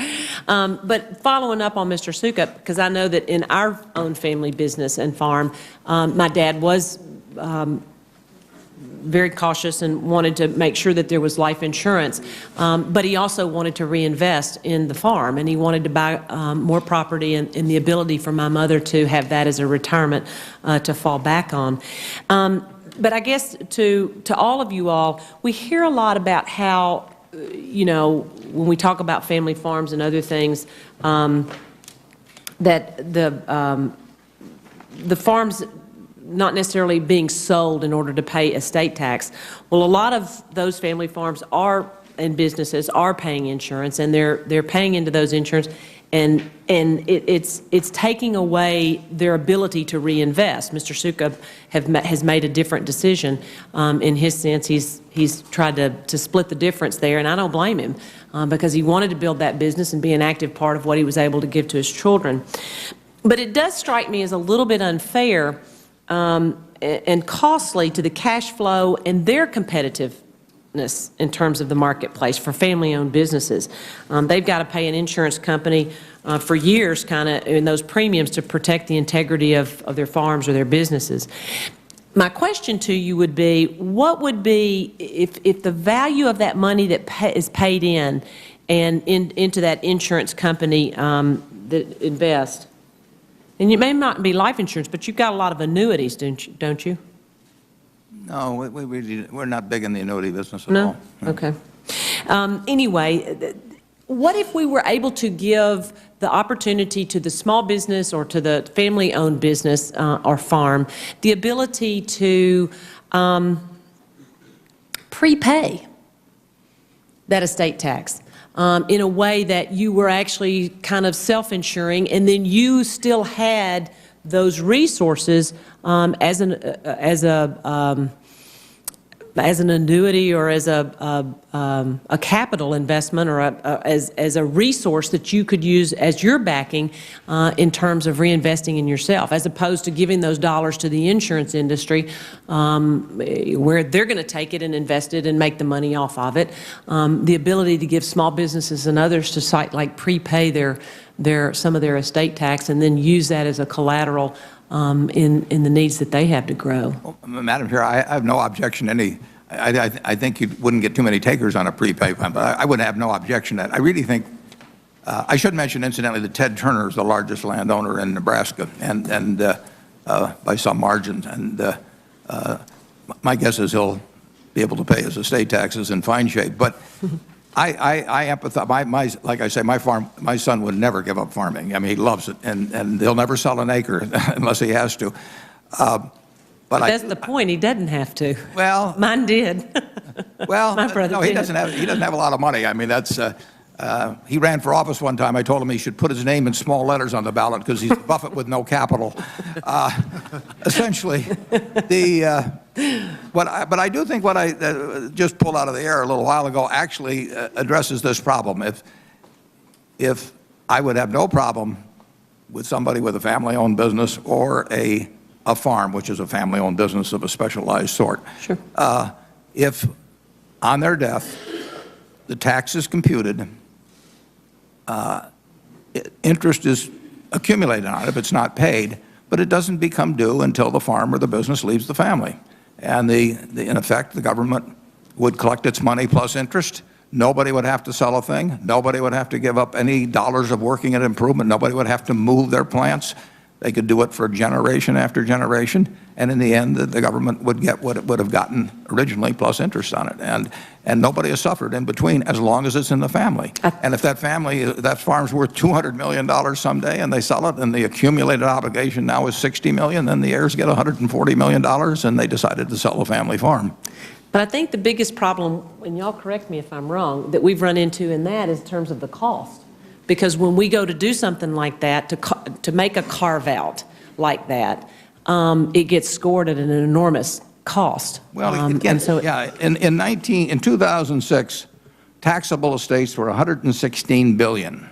But following up on Mr. Sukup, because I know that in our own family business and farm, my dad was very cautious and wanted to make sure that there was life insurance, but he also wanted to reinvest in the farm, and he wanted to buy more property and the ability for my mother to have that as a retirement to fall back on. But I guess to all of you all, we hear a lot about how, you know, when we talk about family farms and other things, that the farms not necessarily being sold in order to pay estate tax. Well, a lot of those family farms are, and businesses are paying insurance, and they're paying into those insurance, and it's taking away their ability to reinvest. Mr. Sukup has made a different decision. In his sense, he's tried to split the difference there, and I don't blame him because he wanted to build that business and be an active part of what he was able to give to his children. But it does strike me as a little bit unfair and costly to the cash flow and their competitiveness in terms of the marketplace for family-owned businesses. They've got to pay an insurance company for years kind of in those premiums to protect the integrity of their farms or their businesses. My question to you would be, what would be, if the value of that money that is paid in and into that insurance company that invests, and it may not be life insurance, but you've got a lot of annuities, don't you? No, we're not big in the annuity business at all. No? Okay. Anyway, what if we were able to give the opportunity to the small business or to the family-owned business or farm the ability to prepay that estate tax in a way that you were actually kind of self-insuring, and then you still had those resources as an annuity or as a capital investment or as a resource that you could use as your backing in terms of reinvesting in yourself, as opposed to giving those dollars to the insurance industry where they're going to take it and invest it and make the money off of it. The ability to give small businesses and others to prepay some of their estate tax and then use that as a collateral in the needs that they have to grow. Well, Madam Chair, I have no objection to any. I think you wouldn't get too many takers on a prepay fund, but I would have no objection to that. I really think, I should mention incidentally that Ted Turner is the largest landowner in Nebraska, and by some margins, and my guess is he'll be able to pay his estate taxes in fine shape. But I empathize. Like I say, my son would never give up farming. I mean, he loves it, and he'll never sell an acre unless he has to. But that's the point. He doesn't have to. Well, mine did. Well, my brother no, did. he doesn't have a lot of money. I mean, that's. He ran for office one time. I told him he should put his name in small letters on the ballot because he's Buffett with no capital. Essentially, but I do think what I just pulled out of the air a little while ago actually addresses this problem. If I would have no problem with somebody with a family-owned business or a farm, which is a family-owned business of a specialized sort. Sure. If on their death the tax is computed, interest is accumulated on it if it's not paid, but it doesn't become due until the farm or the business leaves the family. And in effect, the government would collect its money plus interest. Nobody would have to sell a thing. Nobody would have to give up any dollars of working at improvement. Nobody would have to move their plants. They could do it for generation after generation, and in the end, the government would get what it would have gotten originally plus interest on it, and nobody has suffered in between as long as it's in the family. And if that farm's worth $200 million someday, and they sell it, and the accumulated obligation now is $60 million, then the heirs get $140 million, and they decided to sell the family farm. But I think the biggest problem, and y'all correct me if I'm wrong, that we've run into in that is in terms of the cost. Because when we go to do something like that, to make a carve-out like that, it gets scored at an enormous cost. Well, again, yeah, in 2006, taxable estates were $116 billion.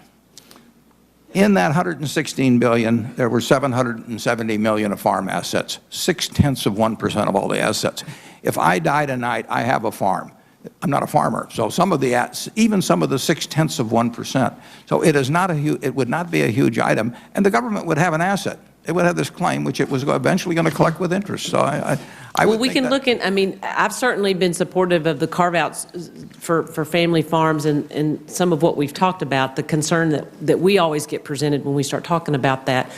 In that $116 billion, there were $770 million of farm assets, 0.6% of all the assets. If I die tonight, I have a farm. I'm not a farmer, so even some of the 0.6%. So it would not be a huge item, and the government would have an asset. It would have this claim, which it was eventually going to collect with interest. So well, we can look at. I mean, I've certainly been supportive of the carve-outs for family farms, and some of what we've talked about. The concern that we always get presented when we start talking about that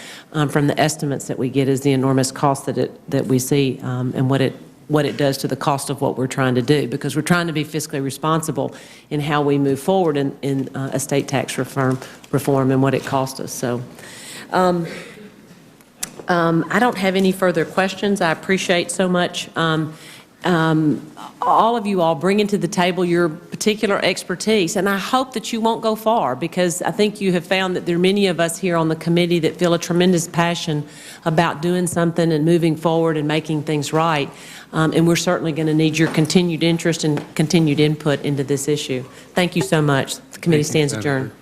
from the estimates that we get is the enormous cost that we see and what it does to the cost of what we're trying to do, because we're trying to be fiscally responsible in how we move forward in estate tax reform and what it costs us. So I don't have any further questions. I appreciate so much all of you all bringing to the table your particular expertise, and I hope that you won't go far, because I think you have found that there are many of us here on the committee that feel a tremendous passion about doing something and moving forward and making things right, and we're certainly going to need your continued interest and continued input into this issue. Thank you so much. The committee stands adjourned.